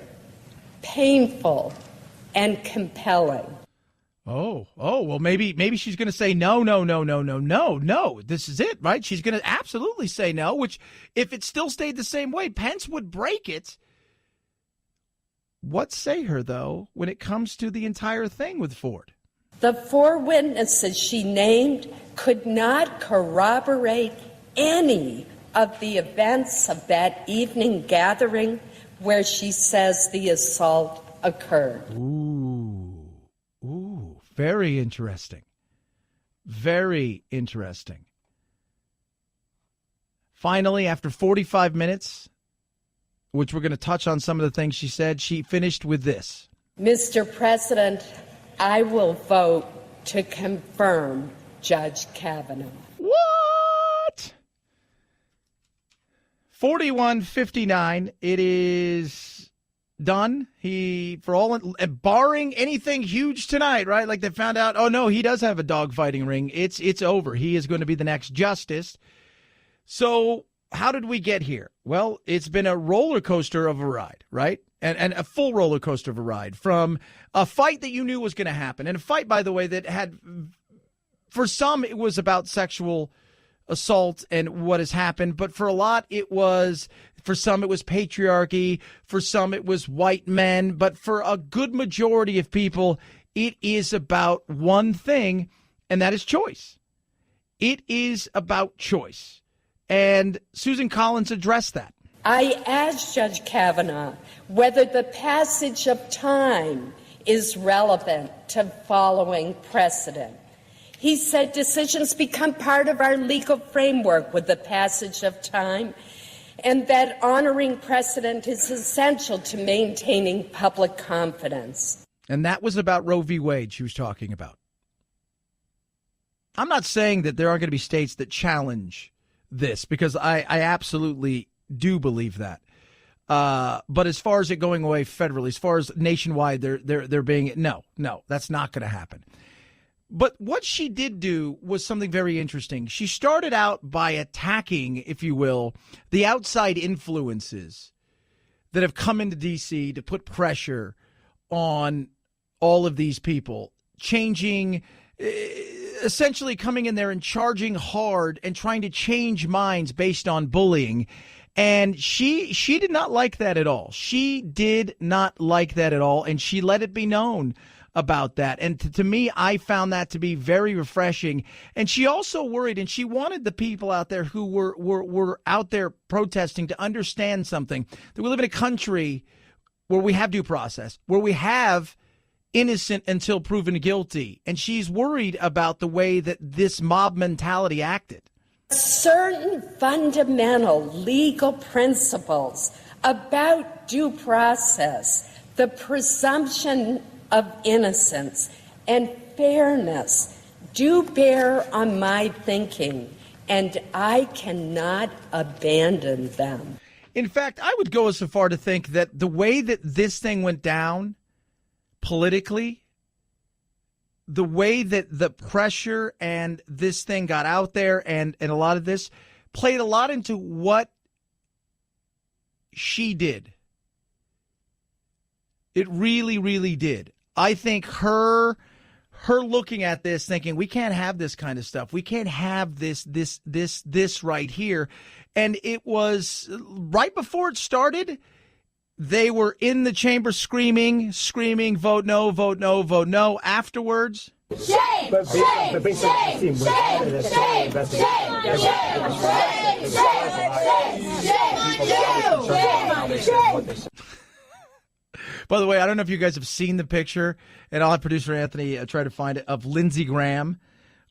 painful, and compelling. Oh, well, maybe she's going to say no. This is it, right? She's going to absolutely say no, which if it still stayed the same way, Pence would break it. What say her, though, when it comes to the entire thing with Ford? The 4 witnesses she named could not corroborate any of the events of that evening gathering where she says the assault occurred. Ooh, very interesting. Very interesting. Finally, after 45 minutes, which we're going to touch on some of the things she said, she finished with this. Mr. President, I will vote to confirm Judge Kavanaugh. What? 41-59. It is done. He, for all, barring anything huge tonight, right? Like they found out, oh no, he does have a dogfighting ring. It's over. He is going to be the next justice. So how did we get here? Well, it's been a roller coaster of a ride, right? And a full roller coaster of a ride, from a fight that you knew was going to happen. And a fight, by the way, that had, for some, it was about sexual assault and what has happened. But for a lot, for some, it was patriarchy. For some, it was white men. But for a good majority of people, it is about one thing, and that is choice. It is about choice. And Susan Collins addressed that. I asked Judge Kavanaugh whether the passage of time is relevant to following precedent. He said decisions become part of our legal framework with the passage of time, and that honoring precedent is essential to maintaining public confidence. And that was about Roe v. Wade she was talking about. I'm not saying that there aren't going to be states that challenge this, because I absolutely do believe that. But as far as it going away federally, as far as nationwide, they're being no, that's not going to happen. But what she did do was something very interesting. She started out by attacking, if you will, the outside influences that have come into D.C. to put pressure on all of these people, changing, essentially coming in there and charging hard and trying to change minds based on bullying. And she did not like that at all. She did not like that at all, and she let it be known about that. And to me, I found that to be very refreshing. And she also worried, and she wanted the people out there who were out there protesting to understand something, that we live in a country where we have due process, where we have innocent until proven guilty. And she's worried about the way that this mob mentality acted. Certain fundamental legal principles about due process, the presumption of innocence and fairness, do bear on my thinking, and I cannot abandon them. In fact, I would go so far to think that the way that this thing went down politically, the way that the pressure and this thing got out there, and a lot of this played a lot into what she did. It really, really did. I think her looking at this, thinking we can't have this kind of stuff. We can't have this right here. And it was right before it started. They were in the chamber screaming, vote no, vote no, vote no. Afterwards, shame, shame, shame, shame, shame, shame. By the way, I don't know if you guys have seen the picture, and I'll have producer Anthony try to find it, of Lindsey Graham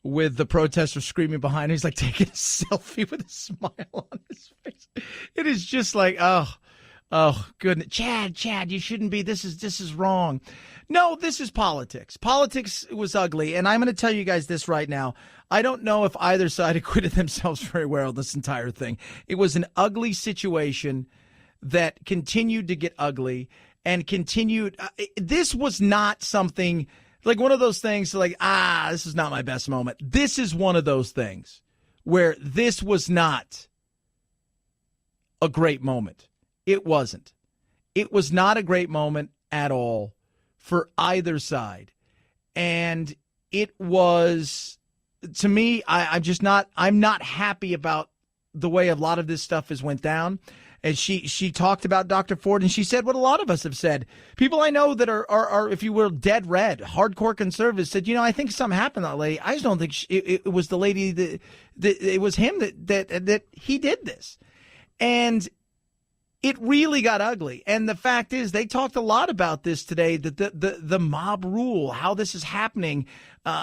with the protesters screaming behind him. He's like taking a selfie with a smile on his face. It is just like, oh, goodness. Chad, you shouldn't be. This is wrong. No, this is politics. Politics was ugly, and I'm going to tell you guys this right now. I don't know if either side acquitted themselves very well this entire thing. It was an ugly situation that continued to get ugly and continued. This was not something like one of those things like, this is not my best moment. This is one of those things where this was not a great moment. It wasn't. It was not a great moment at all for either side. And it was, to me, I'm not happy about the way a lot of this stuff has went down. And she talked about Dr. Ford, and she said what a lot of us have said. People I know that are if you will, dead red, hardcore conservatives said, I think something happened to that lady. I just don't think it was the lady that it was him that he did this. And it really got ugly. And the fact is, they talked a lot about this today, that the mob rule, how this is happening,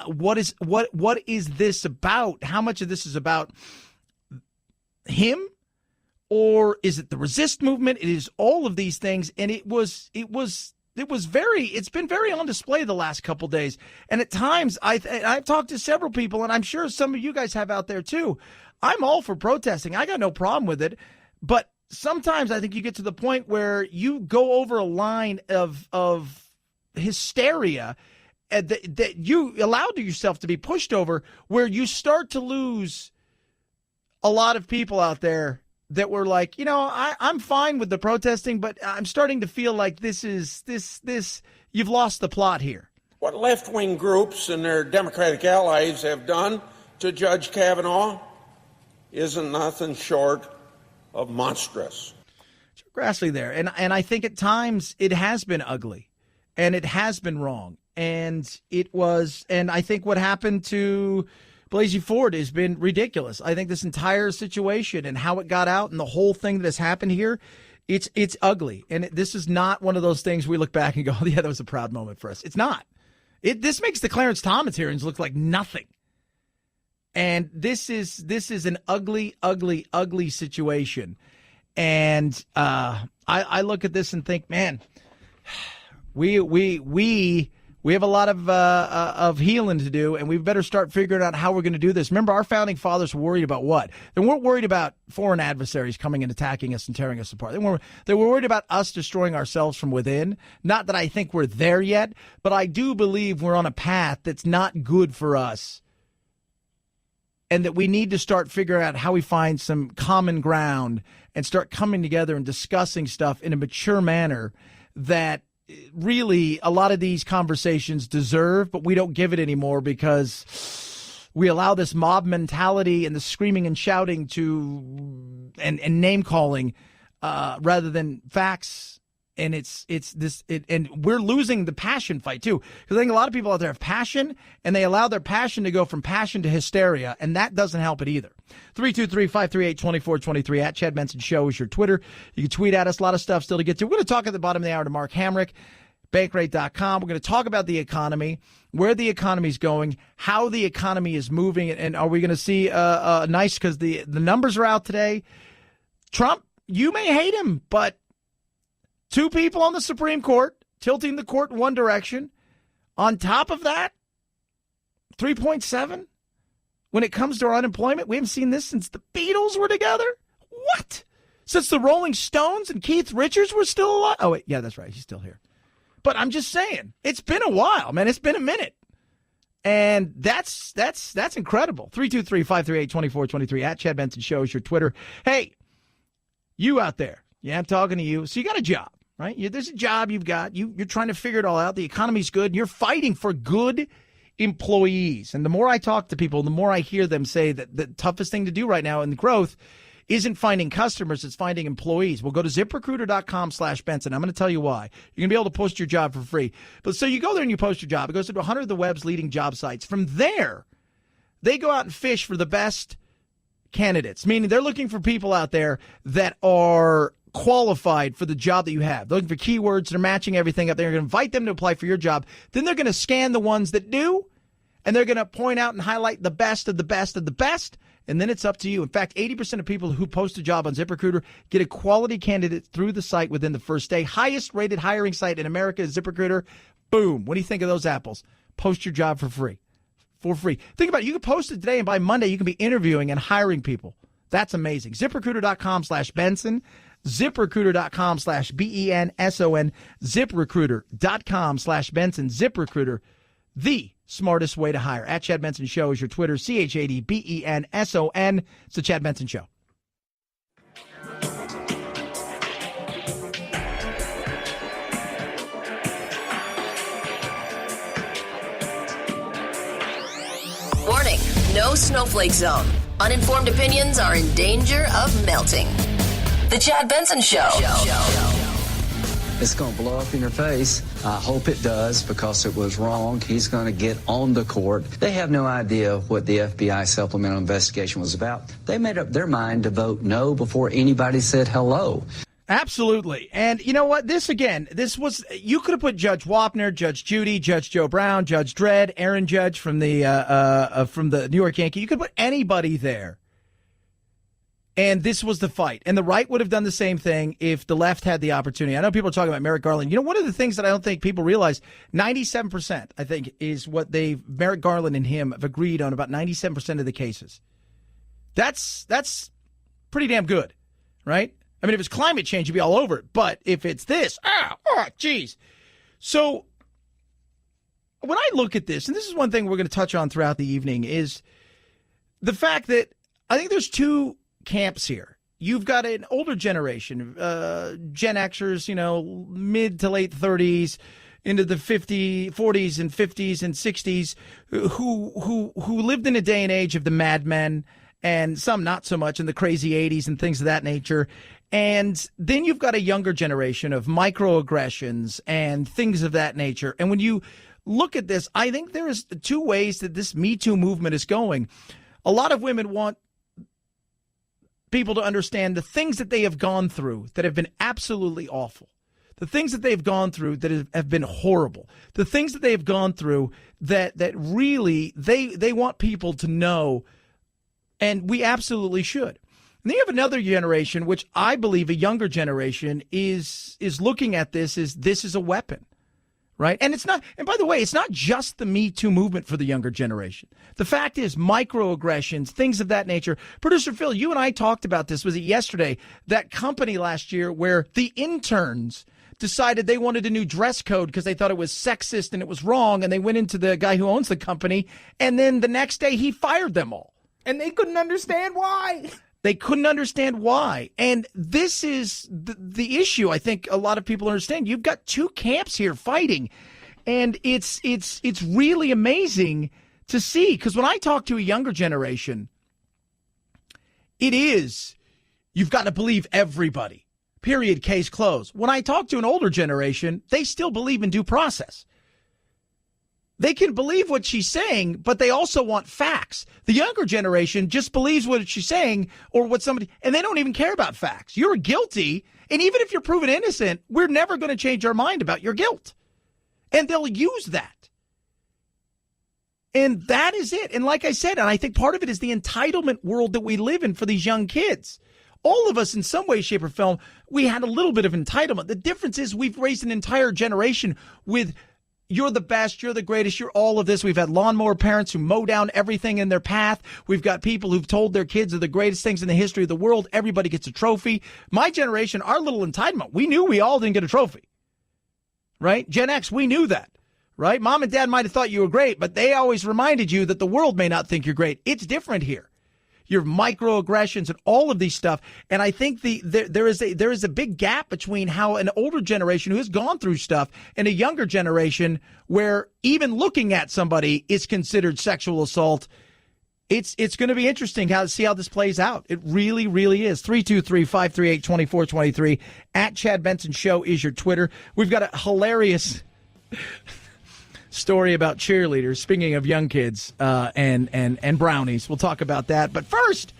what is this about? How much of this is about him? Or is it the resist movement? It is all of these things. And it's been very on display the last couple of days. And at times I've talked to several people, and I'm sure some of you guys have out there too. I'm all for protesting. I got no problem with it. But sometimes I think you get to the point where you go over a line of hysteria that you allowed yourself to be pushed over, where you start to lose a lot of people out there that were like, I'm fine with the protesting, but I'm starting to feel like this you've lost the plot here. What left-wing groups and their Democratic allies have done to Judge Kavanaugh isn't nothing short of monstrous. Grassley there. And I think at times it has been ugly and it has been wrong. And I think what happened to Blasey Ford has been ridiculous. I think this entire situation and how it got out and the whole thing that has happened here, it's ugly. And this is not one of those things we look back and go, yeah, that was a proud moment for us. It's not. This makes the Clarence Thomas hearings look like nothing. And this is an ugly, ugly, ugly situation. And I look at this and think, man, we have a lot of healing to do, and we better start figuring out how we're going to do this. Remember, our founding fathers were worried about what? They weren't worried about foreign adversaries coming and attacking us and tearing us apart. They were worried about us destroying ourselves from within. Not that I think we're there yet, but I do believe we're on a path that's not good for us, and that we need to start figuring out how we find some common ground and start coming together and discussing stuff in a mature manner that really a lot of these conversations deserve, but we don't give it anymore because we allow this mob mentality and the screaming and shouting and name calling rather than facts. And and we're losing the passion fight too, because I think a lot of people out there have passion and they allow their passion to go from passion to hysteria, and that doesn't help it either. 323-538-2423 at Chad Benson Show is your Twitter. You can tweet at us. A lot of stuff still to get to. We're going to talk at the bottom of the hour to Mark Hamrick, Bankrate.com. We're going to talk about the economy, where the economy is going, how the economy is moving, and are we going to see nice, because the numbers are out today. Trump, you may hate him, but 2 people on the Supreme Court tilting the court in one direction. On top of that, 3.7. When it comes to our unemployment, we haven't seen this since the Beatles were together. What? Since the Rolling Stones and Keith Richards were still alive? Oh, wait. Yeah, that's right. He's still here. But I'm just saying, it's been a while, man. It's been a minute. And that's incredible. 323-538-2423 at Chad Benson Show is your Twitter. Hey, you out there. Yeah, I'm talking to you. So you got a job, right? There's a job you've got. You're trying to figure it all out. The economy's good. And you're fighting for good employees. And the more I talk to people, the more I hear them say that the toughest thing to do right now in growth isn't finding customers, it's finding employees. Well, go to ZipRecruiter.com/Benson. I'm going to tell you why. You're going to be able to post your job for free. But so you go there and you post your job. It goes to 100 of the web's leading job sites. From there, they go out and fish for the best candidates, meaning they're looking for people out there that are qualified for the job that you have. They're looking for keywords. They're matching everything up. They're going to invite them to apply for your job. Then they're going to scan the ones that do, and they're going to point out and highlight the best of the best of the best. And then it's up to you. In fact, 80% of people who post a job on ZipRecruiter get a quality candidate through the site within the first day. Highest rated hiring site in America is ZipRecruiter. Boom. What do you think of those apples? Post your job for free. For free. Think about it. You can post it today, and by Monday, you can be interviewing and hiring people. That's amazing. ZipRecruiter.com/Benson. ZipRecruiter.com/BENSON. ZipRecruiter.com/Benson. ZipRecruiter, the smartest way to hire. At Chad Benson Show is your Twitter. ChadBenson. It's the Chad Benson Show. Warning, no snowflake zone. Uninformed opinions are in danger of melting. The Chad Benson Show. It's going to blow up in your face. I hope it does, because it was wrong. He's going to get on the court. They have no idea what the FBI supplemental investigation was about. They made up their mind to vote no before anybody said hello. Absolutely. And you know what? This was, you could have put Judge Wapner, Judge Judy, Judge Joe Brown, Judge Dredd, Aaron Judge from the New York Yankee. You could put anybody there. And this was the fight. And the right would have done the same thing if the left had the opportunity. I know people are talking about Merrick Garland. You know, one of the things that I don't think people realize, 97%, I think, is what Merrick Garland and him have agreed on about 97% of the cases. That's pretty damn good, right? I mean, if it's climate change, you'd be all over it. But if it's this, geez. So when I look at this, and this is one thing we're going to touch on throughout the evening, is the fact that I think there's two camps here. You've got an older generation, Gen Xers, mid to late 30s, into the 40s and 50s and 60s, who lived in a day and age of the Mad Men, and some not so much in the crazy 80s and things of that nature. And then you've got a younger generation of microaggressions and things of that nature. And when you look at this, I think there is two ways that this Me Too movement is going. A lot of women want people to understand the things that they have gone through that have been absolutely awful, the things that they've gone through that have been horrible, the things that they have gone through that really they want people to know, and we absolutely should. And then you have another generation, which I believe a younger generation is looking at this is a weapon. Right. And it's not. And by the way, it's not just the Me Too movement for the younger generation. The fact is microaggressions, things of that nature. Producer Phil, you and I talked about this. Was it yesterday? That company last year where the interns decided they wanted a new dress code because they thought it was sexist and it was wrong. And they went into the guy who owns the company. And then the next day he fired them all. And they couldn't understand why. They couldn't understand why. And this is the issue. I think a lot of people understand. You've got two camps here fighting. And it's really amazing to see, because when I talk to a younger generation, you've got to believe everybody. Period. Case closed. When I talk to an older generation, they still believe in due process. They can believe what she's saying, but they also want facts. The younger generation just believes what she's saying or what somebody, and they don't even care about facts. You're guilty, and even if you're proven innocent, we're never going to change our mind about your guilt. And they'll use that. And that is it. And like I said, and I think part of it is the entitlement world that we live in for these young kids. All of us in some way, shape, or form, we had a little bit of entitlement. The difference is we've raised an entire generation with you're the best, you're the greatest, you're all of this. We've had lawnmower parents who mow down everything in their path. We've got people who've told their kids are the greatest things in the history of the world. Everybody gets a trophy. My generation, our little entitlement, we knew we all didn't get a trophy, right? Gen X, we knew that, right? Mom and dad might have thought you were great, but they always reminded you that the world may not think you're great. It's different here. Your microaggressions and all of these stuff. And I think there is a big gap between how an older generation who has gone through stuff and a younger generation where even looking at somebody is considered sexual assault. It's going to be interesting to see how this plays out. It really, really is. 323-538-2423 at Chad Benson Show is your Twitter. We've got a hilarious story about cheerleaders, speaking of young kids and brownies. We'll talk about that. But first,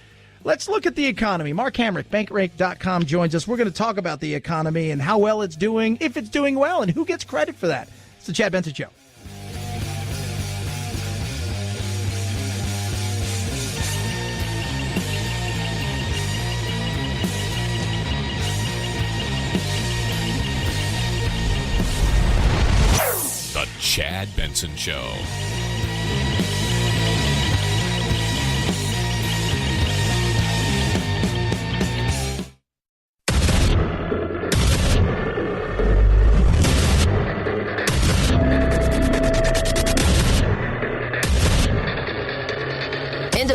let's look at the economy. Mark Hamrick, bankrate.com, joins us. We're going to talk about the economy and how well it's doing, if it's doing well, and who gets credit for that. It's the Chad Benson Show. The Chad Benson Show.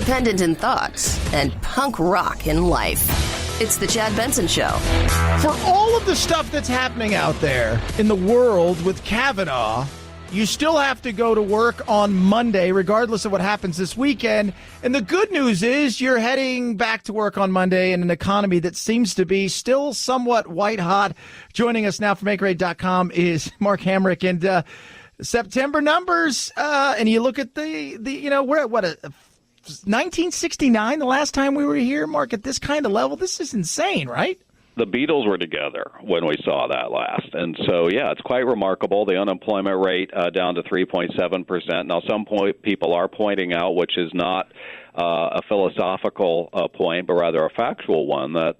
independent in thoughts, and punk rock in life. It's the Chad Benson Show. For all of the stuff that's happening out there in the world with Kavanaugh, you still have to go to work on Monday, regardless of what happens this weekend. And the good news is you're heading back to work on Monday in an economy that seems to be still somewhat white hot. Joining us now from MakeRate.com is Mark Hamrick. And September numbers, and you look at we're at 1969, the last time we were here, Mark, at this kind of level. This is insane, right? The Beatles were together when we saw that last. And so, yeah, it's quite remarkable. The unemployment rate down to 3.7%. Now, some people are pointing out, which is not a philosophical point, but rather a factual one, that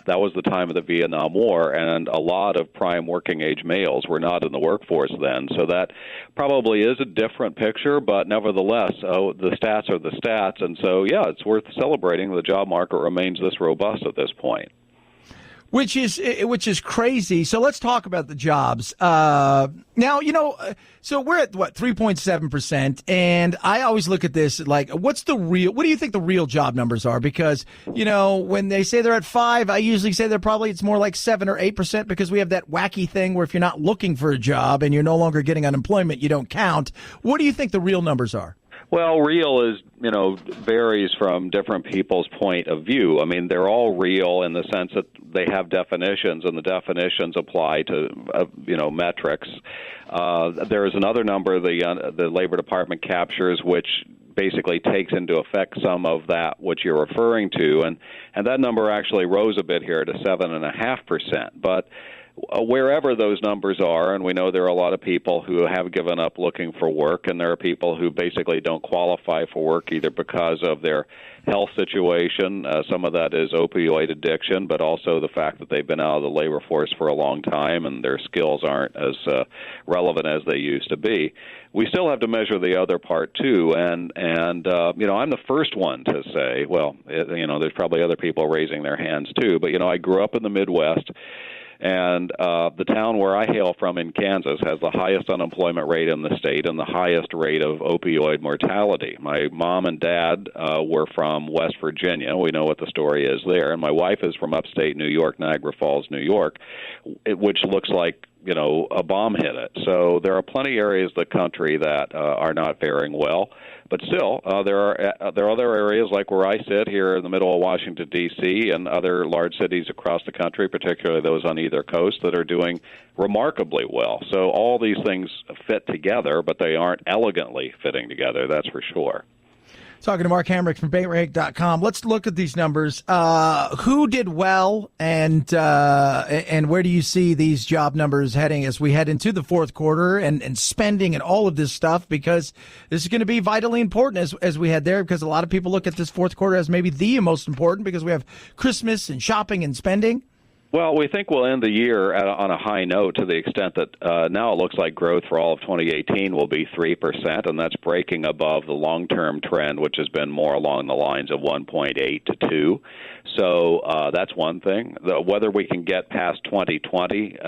was the time of the Vietnam War, and a lot of prime working-age males were not in the workforce then. So that probably is a different picture, but nevertheless, the stats are the stats. And so, yeah, it's worth celebrating. The job market remains this robust at this point. Which is crazy. So let's talk about the jobs. Now, so we're at 3.7%. And I always look at this like, what do you think the real job numbers are? Because, when they say they're at 5, I usually say it's more like 7 or 8% because we have that wacky thing where if you're not looking for a job and you're no longer getting unemployment, you don't count. What do you think the real numbers are? Well, real is, varies from different people's point of view. I mean, they're all real in the sense that they have definitions, and the definitions apply to, metrics. There is another number the Labor Department captures, which basically takes into effect some of that which you're referring to, and that number actually rose a bit here to 7.5%. But wherever those numbers are, and we know there are a lot of people who have given up looking for work, and there are people who basically don't qualify for work either because of their health situation. Some of that is opioid addiction, but also the fact that they've been out of the labor force for a long time and their skills aren't as relevant as they used to be. We still have to measure the other part, too, and I'm the first one to say, well, there's probably other people raising their hands, too, but, I grew up in the Midwest. And the town where I hail from in Kansas has the highest unemployment rate in the state and the highest rate of opioid mortality. My mom and dad were from West Virginia. We know what the story is there. And my wife is from upstate New York, Niagara Falls, New York, which looks like, a bomb hit it. So there are plenty of areas of the country that are not faring well. But still, there are other areas like where I sit here in the middle of Washington, D.C., and other large cities across the country, particularly those on either coast, that are doing remarkably well. So all these things fit together, but they aren't elegantly fitting together, that's for sure. Talking to Mark Hamrick from MakeRate.com. Let's look at these numbers. Who did well, and where do you see these job numbers heading as we head into the fourth quarter and spending and all of this stuff? Because this is going to be vitally important as we head there, because a lot of people look at this fourth quarter as maybe the most important because we have Christmas and shopping and spending. Well, we think we'll end the year on a high note to the extent that now it looks like growth for all of 2018 will be 3%, and that's breaking above the long-term trend, which has been more along the lines of 1.8 to 2. So that's one thing. Whether we can get past 2020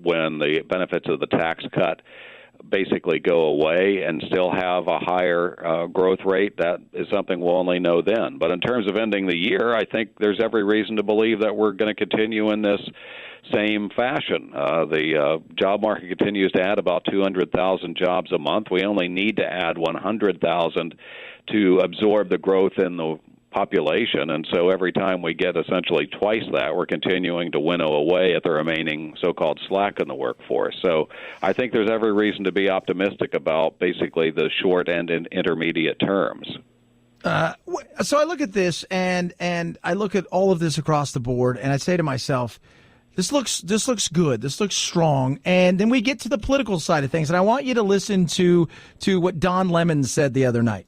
when the benefits of the tax cut basically go away and still have a higher growth rate, that is something we'll only know then. But in terms of ending the year, I think there's every reason to believe that we're going to continue in this same fashion. The job market continues to add about 200,000 jobs a month. We only need to add 100,000 to absorb the growth in the population, and so every time we get essentially twice that, we're continuing to winnow away at the remaining so-called slack in the workforce. So I think there's every reason to be optimistic about basically the short and intermediate terms. So I look at this and I look at all of this across the board, and I say to myself, this looks good. This looks strong. And then we get to the political side of things, and I want you to listen to what Don Lemon said the other night.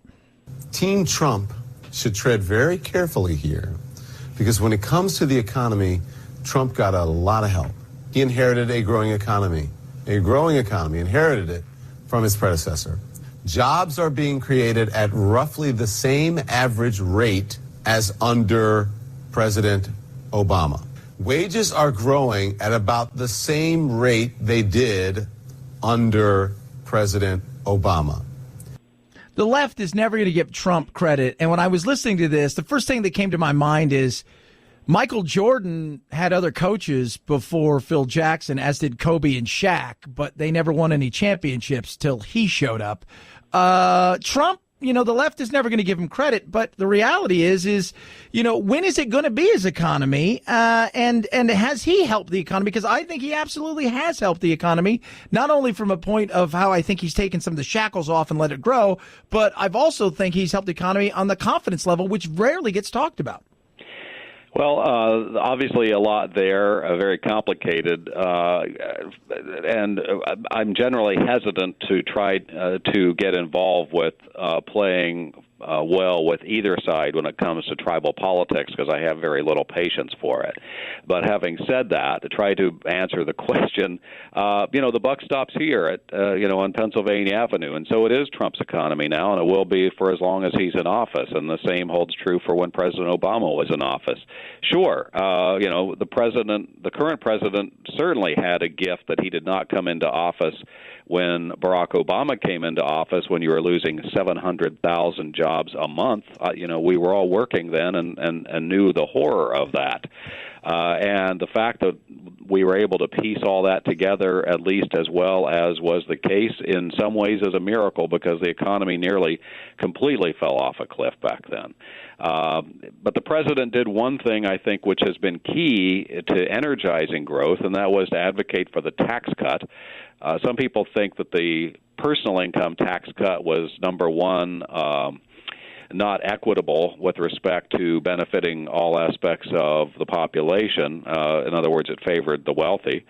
Team Trump should tread very carefully here, because when it comes to the economy, Trump got a lot of help. He inherited a growing economy, inherited it from his predecessor. Jobs are being created at roughly the same average rate as under President Obama. Wages are growing at about the same rate they did under President Obama. the left is never going to give Trump credit. And when I was listening to this, the first thing that came to my mind is Michael Jordan had other coaches before Phil Jackson, as did Kobe and Shaq, but they never won any championships till he showed up. Trump, the left is never going to give him credit, but the reality is, when is it going to be his economy? And has he helped the economy? Because I think he absolutely has helped the economy, not only from a point of how I think he's taken some of the shackles off and let it grow, but I've also think he's helped the economy on the confidence level, which rarely gets talked about. Well, obviously a lot there, very complicated, and I'm generally hesitant to try to get involved with playing well with either side when it comes to tribal politics, because I have very little patience for it. But having said that, to try to answer the question, the buck stops here at on Pennsylvania Avenue, and so it is Trump's economy now, and it will be for as long as he's in office. And the same holds true for when President Obama was in office. Sure, the current president certainly had a gift that he did not come into office when Barack Obama came into office, when you were losing 700,000 jobs a month. We were all working then and knew the horror of that. And the fact that we were able to piece all that together, at least as well as was the case, in some ways is a miracle, because the economy nearly completely fell off a cliff back then. But the president did one thing, I think, which has been key to energizing growth, and that was to advocate for the tax cut. Some people think that the personal income tax cut was, number one, not equitable with respect to benefiting all aspects of the population. In other words, it favored the wealthy.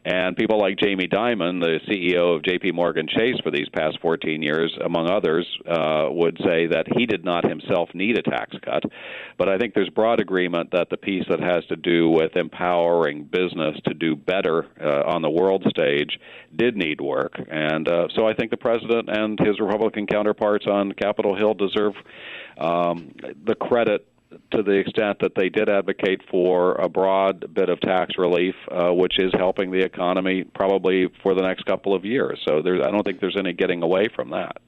And people like Jamie Dimon, the CEO of J.P. Morgan Chase for these past 14 years, among others, would say that he did not himself need a tax cut. But I think there's broad agreement that the piece that has to do with empowering business to do better on the world stage did need work. And so I think the president and his Republican counterparts on Capitol Hill deserve the credit to the extent that they did advocate for a broad bit of tax relief, which is helping the economy probably for the next couple of years. So I don't think there's any getting away from that.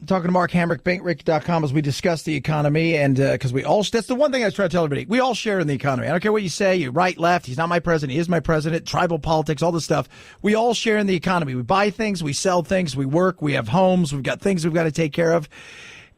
Talking to Mark Hamrick, bankrate.com, as we discuss the economy, and because that's the one thing I was trying to tell everybody. We all share in the economy. I don't care what you say, you're right, left, he's not my president, he is my president, tribal politics, all this stuff. We all share in the economy. We buy things, we sell things, we work, we have homes, we've got things we've got to take care of.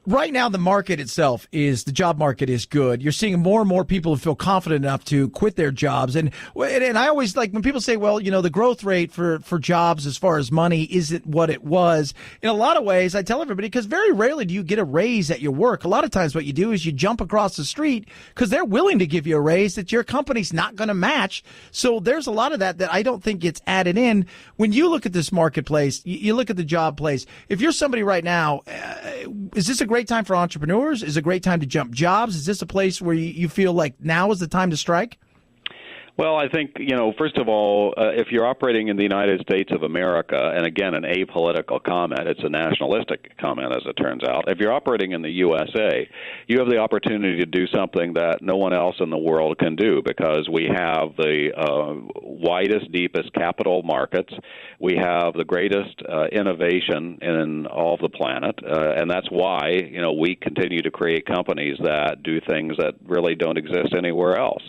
Right now, the market itself the job market is good. You're seeing more and more people who feel confident enough to quit their jobs. And I always like when people say, well, the growth rate for jobs as far as money isn't what it was. In a lot of ways, I tell everybody, because very rarely do you get a raise at your work. A lot of times what you do is you jump across the street because they're willing to give you a raise that your company's not going to match. So there's a lot of that I don't think gets added in. When you look at this marketplace, you look at the job place. If you're somebody right now, is this a great time for entrepreneurs? Is it a great time to jump jobs? Is this a place where you feel like now is the time to strike? Well, I think, first of all, if you're operating in the United States of America, and again, an apolitical comment, it's a nationalistic comment, as it turns out. If you're operating in the USA, you have the opportunity to do something that no one else in the world can do, because we have the widest, deepest capital markets. We have the greatest innovation in all of the planet, and that's why, we continue to create companies that do things that really don't exist anywhere else.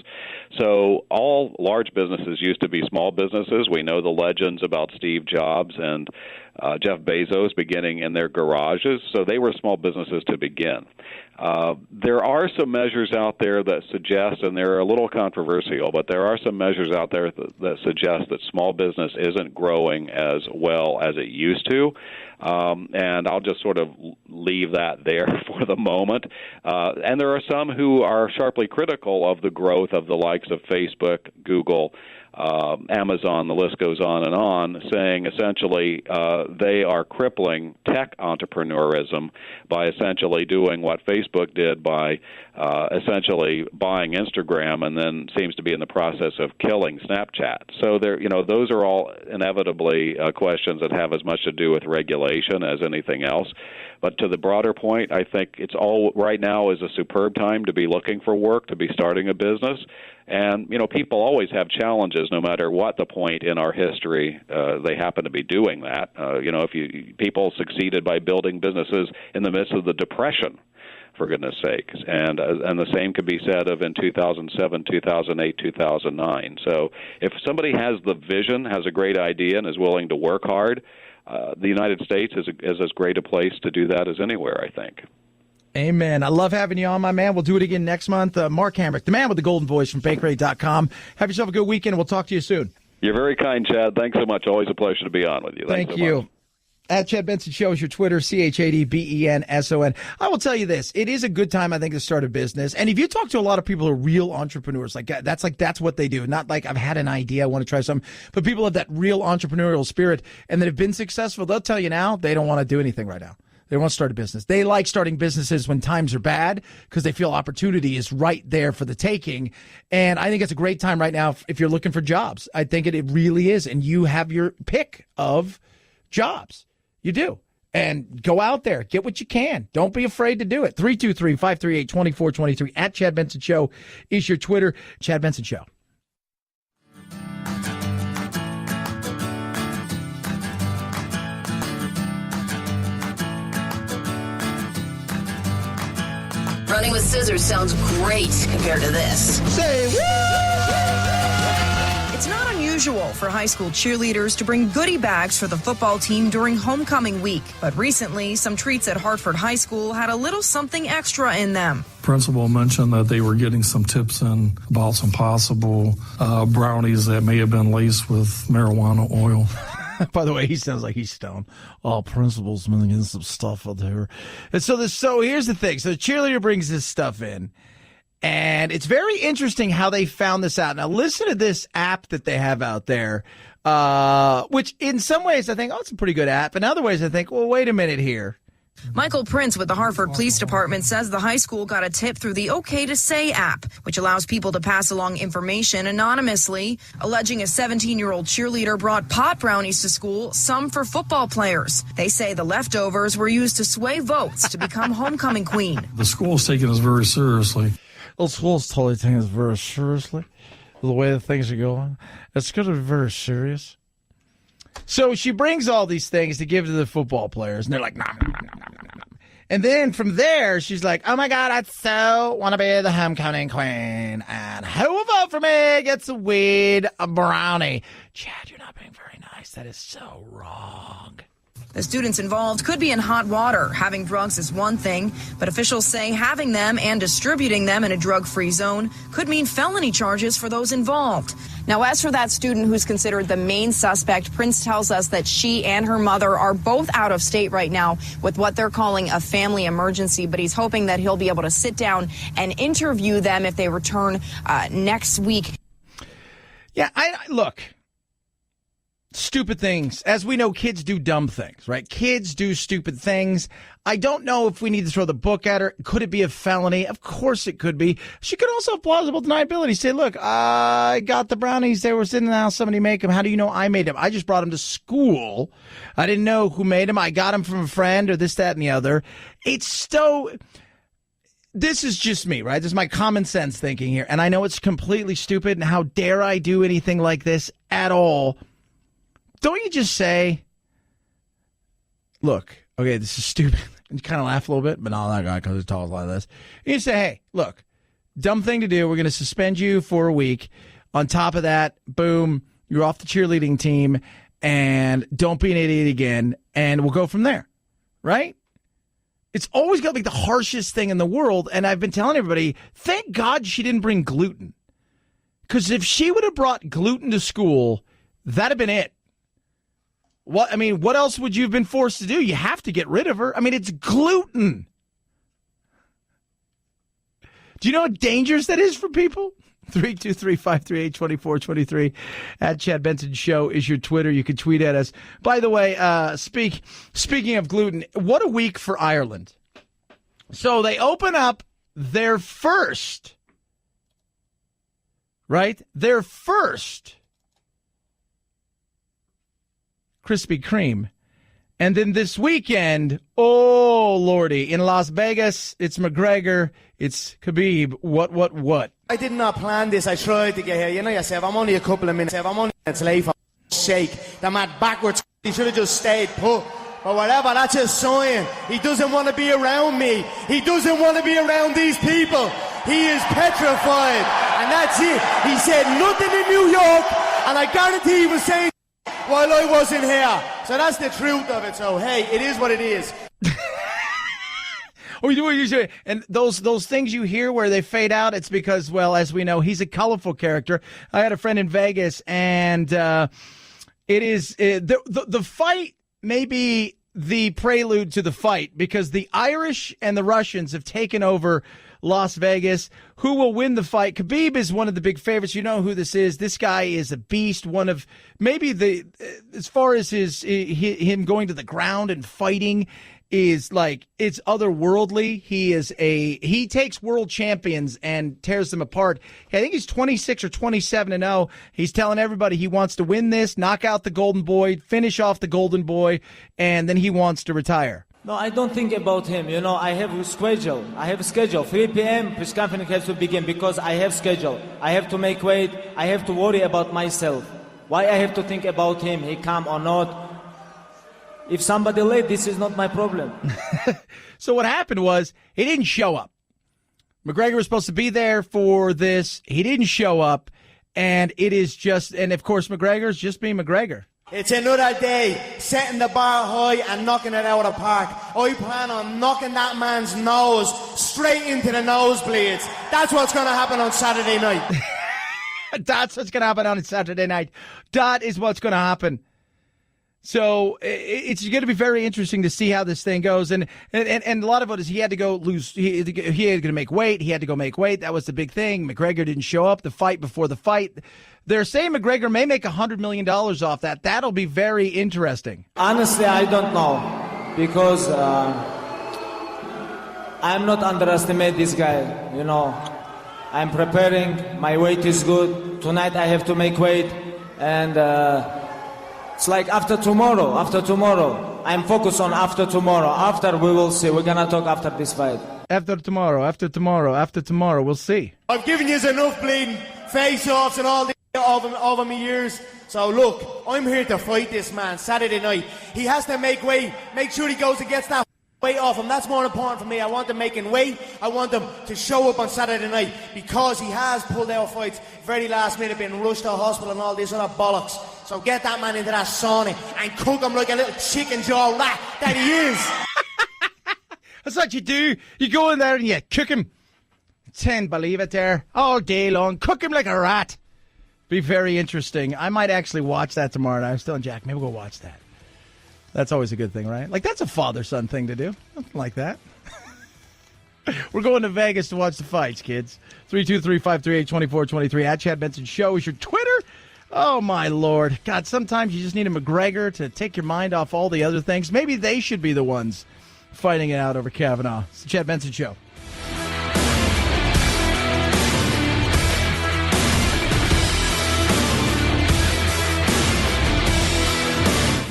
So all large businesses used to be small businesses. We know the legends about Steve Jobs and Jeff Bezos beginning in their garages. So they were small businesses to begin. There are some measures out there that suggest, and they're a little controversial, but there are some measures out there that suggest that small business isn't growing as well as it used to. And I'll just sort of leave that there for the moment. And there are some who are sharply critical of the growth of the likes of Facebook, Google, Amazon, the list goes on, saying essentially they are crippling tech entrepreneurism by essentially doing what Facebook Facebook did by essentially buying Instagram, and then seems to be in the process of killing Snapchat. So those are all inevitably questions that have as much to do with regulation as anything else. But to the broader point, I think it's all right now is a superb time to be looking for work, to be starting a business. And, people always have challenges no matter what the point in our history they happen to be doing that. People succeeded by building businesses in the midst of the Depression, for goodness sakes. And the same could be said of in 2007, 2008, 2009. So if somebody has the vision, has a great idea, and is willing to work hard, the United States is as great a place to do that as anywhere, I think. Amen. I love having you on, my man. We'll do it again next month. Mark Hamrick, the man with the golden voice from Bankrate.com. Have yourself a good weekend. We'll talk to you soon. You're very kind, Chad. Thanks so much. Always a pleasure to be on with you. Thank you. Much. At Chad Benson Show is your Twitter, ChadBenson. I will tell you this. It is a good time, I think, to start a business. And if you talk to a lot of people who are real entrepreneurs, that's what they do. Not like I've had an idea, I want to try something. But people have that real entrepreneurial spirit and that have been successful. They'll tell you now they don't want to do anything right now. They want to start a business. They like starting businesses when times are bad because they feel opportunity is right there for the taking. And I think it's a great time right now if you're looking for jobs. I think it really is. And you have your pick of jobs. You do. And go out there. Get what you can. Don't be afraid to do it. 323-538-2423. At Chad Benson Show is your Twitter. Chad Benson Show. Running with scissors sounds great compared to this. Say It's not unusual for high school cheerleaders to bring goodie bags for the football team during homecoming week. But recently, some treats at Hartford High School had a little something extra in them. Principal mentioned that they were getting some tips in about some possible brownies that may have been laced with marijuana oil. By the way, he sounds like he's stoned. Oh, principal's been getting some stuff out there. And so here's the thing. So the cheerleader brings this stuff in, and it's very interesting how they found this out. Now, listen to this app that they have out there, which in some ways I think, it's a pretty good app. In other ways I think, well, wait a minute here. Michael Prince with the Hartford Police Department says the high school got a tip through the OK to Say app, which allows people to pass along information anonymously, alleging a 17-year-old cheerleader brought pot brownies to school, some for football players. They say the leftovers were used to sway votes to become homecoming queen. The school's taking this very seriously. The school's totally taking this very seriously. The way that things are going. It's going to be very serious. So she brings all these things to give to the football players, and they're like, nom, nom, nom, nom, nom, nom. And then from there, she's like, oh, my God, I so want to be the homecoming queen. And who will vote for me gets a weed, a brownie. Chad, you're not being very nice. That is so wrong. The students involved could be in hot water. Having drugs is one thing, but officials say having them and distributing them in a drug-free zone could mean felony charges for those involved. Now, as for that student who's considered the main suspect, Prince tells us that she and her mother are both out of state right now with what they're calling a family emergency, but he's hoping that he'll be able to sit down and interview them if they return next week. Yeah, look. Stupid things. As we know, kids do dumb things, right? Kids do stupid things. I don't know if we need to throw the book at her. Could it be a felony? Of course it could be. She could also have plausible deniability. Say, look, I got the brownies. They were sitting in the house. Somebody make them. How do you know I made them? I just brought them to school. I didn't know who made them. I got them from a friend or this, that, and the other. This is just me, right? This is my common sense thinking here. And I know it's completely stupid. And how dare I do anything like this at all? Don't you just say, look, okay, this is stupid. And you kind of laugh a little bit, but not that guy because he talks like this. You say, hey, look, dumb thing to do. We're going to suspend you for a week. On top of that, boom, you're off the cheerleading team, and don't be an idiot again, and we'll go from there, right? It's always got to be the harshest thing in the world, and I've been telling everybody, thank God she didn't bring gluten. Because if she would have brought gluten to school, that'd have been it. What else would you have been forced to do? You have to get rid of her. It's gluten. Do you know how dangerous that is for people? 323-538-2423 at Chad Benson Show is your Twitter. You can tweet at us. By the way, speaking of gluten, what a week for Ireland. So they open up their first, right? Their first Krispy Kreme. And then this weekend, oh, Lordy, in Las Vegas, it's McGregor, it's Khabib. What? I did not plan this. I tried to get here. You know yourself, I'm only a couple of minutes. I'm only minutes late for sake. The man backwards, he should have just stayed put. Or whatever, that's a sign. He doesn't want to be around me. He doesn't want to be around these people. He is petrified. And that's it. He said nothing in New York, and I guarantee he was saying while I wasn't here. So that's the truth of it. So, hey, it is what it is. And those things you hear where they fade out, it's because, well, as we know, he's a colorful character. I had a friend in Vegas, and it is the fight may be the prelude to the fight, because the Irish and the Russians have taken over Las Vegas. Who will win the fight? Khabib is one of the big favorites. You know who this is. This guy is a beast. One of maybe as far as him going to the ground and fighting is like, it's otherworldly. He takes world champions and tears them apart. I think he's 26 or 27-0. He's telling everybody he wants to win this, knock out the Golden Boy, finish off the Golden Boy, and then he wants to retire. No, I don't think about him. You know, I have a schedule. 3 p.m. press conference has to begin because I have schedule. I have to make weight. I have to worry about myself. Why I have to think about him? He come or not? If somebody late, this is not my problem. So what happened was he didn't show up. McGregor was supposed to be there for this. He didn't show up. And it is just, and of course, McGregor's just being McGregor. It's another day, setting the bar high and knocking it out of the park. I plan on knocking that man's nose straight into the nosebleeds. That's what's going to happen on Saturday night. That's what's going to happen on Saturday night. That is what's going to happen. So it's going to be very interesting to see how this thing goes. And a lot of it is he had to go lose. He had to make weight. He had to go make weight. That was the big thing. McGregor didn't show up the fight before the fight. They're saying McGregor may make $100 million off that. That'll be very interesting. Honestly, I don't know, because I'm not underestimate this guy. You know, I'm preparing. My weight is good. Tonight I have to make weight, and it's like after tomorrow. I'm focused on after tomorrow. After, we will see. We're gonna talk after this fight. After tomorrow, we'll see. I've given you enough bleeding face-offs and all this over my years. So look, I'm here to fight this man Saturday night. He has to make weight. Make sure he goes and gets that weight off him. That's more important for me. I want him making weight. I want him to show up on Saturday night, because he has pulled out fights very last minute, been rushed to hospital and all this other bollocks. So get that man into that sauna and cook him like a little chicken jaw rat that he is. That's what you do. You go in there and you cook him. 10, believe it there, all day long. Cook him like a rat. Be very interesting. I might actually watch that tomorrow night. I was telling Jack, maybe we'll go watch that. That's always a good thing, right? Like, that's a father-son thing to do. Nothing like that. We're going to Vegas to watch the fights, kids. 323-538-2423. At Chad Benson Show is your Twitter. Oh, my Lord. God, sometimes you just need a McGregor to take your mind off all the other things. Maybe they should be the ones fighting it out over Kavanaugh. It's the Chad Benson Show.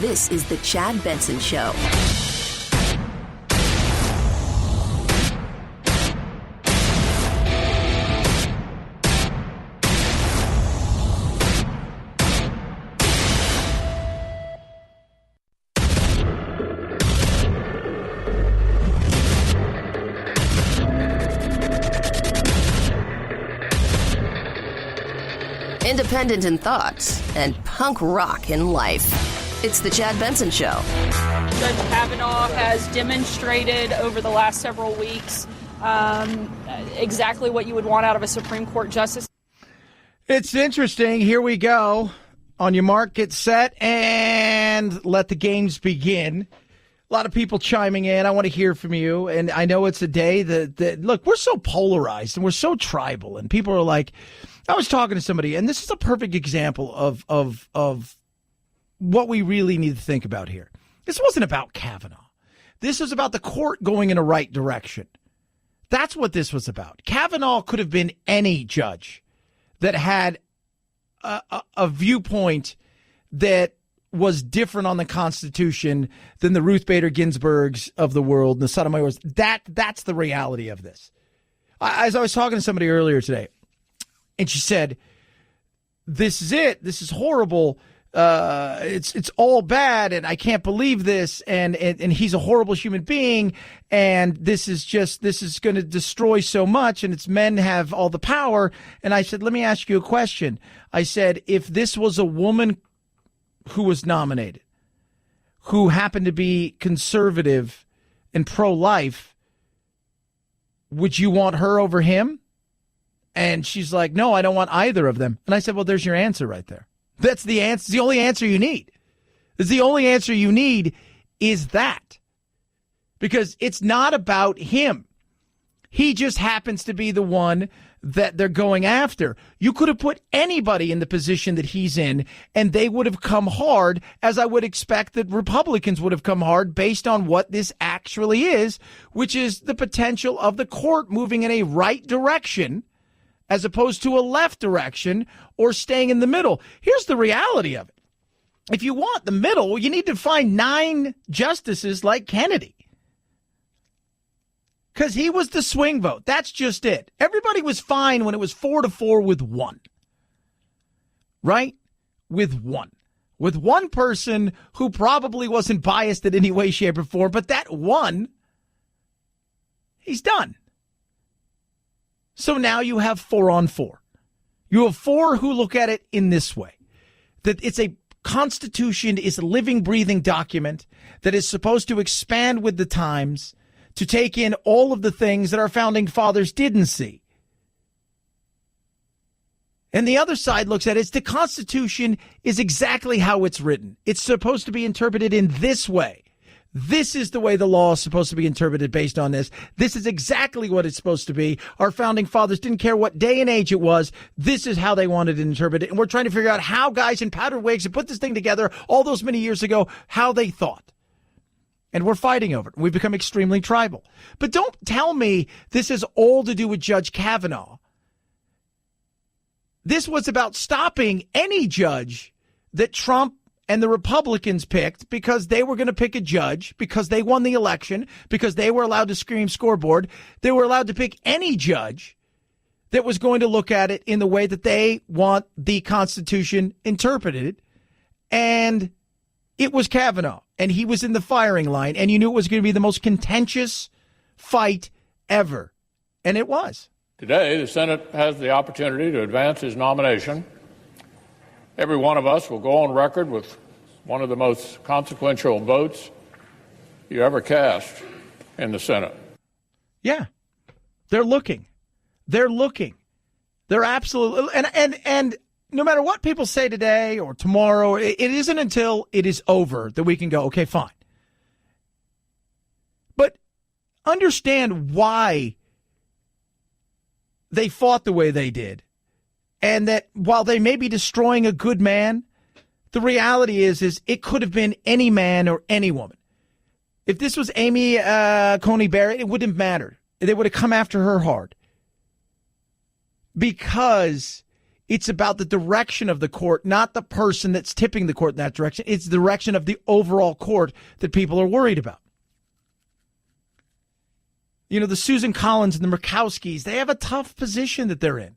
This is the Chad Benson Show. Independent in thoughts and punk rock in life. It's the Chad Benson Show. Judge Kavanaugh has demonstrated over the last several weeks exactly what you would want out of a Supreme Court justice. It's interesting. Here we go. On your mark, get set, and let the games begin. A lot of people chiming in. I want to hear from you. And I know it's a day that look, we're so polarized and we're so tribal. And people are like, I was talking to somebody, and this is a perfect example of what we really need to think about here. This wasn't about Kavanaugh. This was about the court going in a right direction. That's what this was about. Kavanaugh could have been any judge that had a viewpoint that was different on the Constitution than the Ruth Bader Ginsburgs of the world and the Sotomayor's. That's the reality of this. As I was talking to somebody earlier today, and she said, this is it. This is horrible. It's all bad, and I can't believe this, and he's a horrible human being, and this is going to destroy so much, and it's men have all the power. And I said, let me ask you a question. I said, if this was a woman who was nominated, who happened to be conservative and pro-life, would you want her over him? And she's like, no, I don't want either of them. And I said, well, there's your answer right there. That's the answer. It's the only answer you need. It's the only answer you need is that. Because it's not about him. He just happens to be the one that they're going after. You could have put anybody in the position that he's in, and they would have come hard, as I would expect that Republicans would have come hard based on what this actually is, which is the potential of the court moving in a right direction as opposed to a left direction or staying in the middle. Here's the reality of it. If you want the middle, you need to find 9 justices like Kennedy. Because he was the swing vote. That's just it. Everybody was fine when it was 4-4 with 1. Right? With 1. With one person who probably wasn't biased in any way, shape, or form, but that one, he's done. So now you have 4-on-4. You have 4 who look at it in this way, that it's a Constitution is a living, breathing document that is supposed to expand with the times, to take in all of the things that our founding fathers didn't see. And the other side looks at it as the Constitution is exactly how it's written. It's supposed to be interpreted in this way. This is the way the law is supposed to be interpreted based on this. This is exactly what it's supposed to be. Our founding fathers didn't care what day and age it was. This is how they wanted to interpret it. And we're trying to figure out how guys in powdered wigs who put this thing together all those many years ago, how they thought. And we're fighting over it. We've become extremely tribal. But don't tell me this is all to do with Judge Kavanaugh. This was about stopping any judge that Trump and the Republicans picked because they were going to pick a judge, because they won the election, because they were allowed to scream scoreboard. They were allowed to pick any judge that was going to look at it in the way that they want the Constitution interpreted. And it was Kavanaugh, and he was in the firing line, and you knew it was going to be the most contentious fight ever. And it was. Today, the Senate has the opportunity to advance his nomination. Every one of us will go on record with one of the most consequential votes you ever cast in the Senate. Yeah. They're looking. They're looking. They're absolutely. And no matter what people say today or tomorrow, it isn't until it is over that we can go, okay, fine. But understand why they fought the way they did. And that while they may be destroying a good man, the reality is it could have been any man or any woman. If this was Amy Coney Barrett, it wouldn't have mattered. They would have come after her hard. Because it's about the direction of the court, not the person that's tipping the court in that direction. It's the direction of the overall court that people are worried about. You know, the Susan Collins and the Murkowskis, they have a tough position that they're in.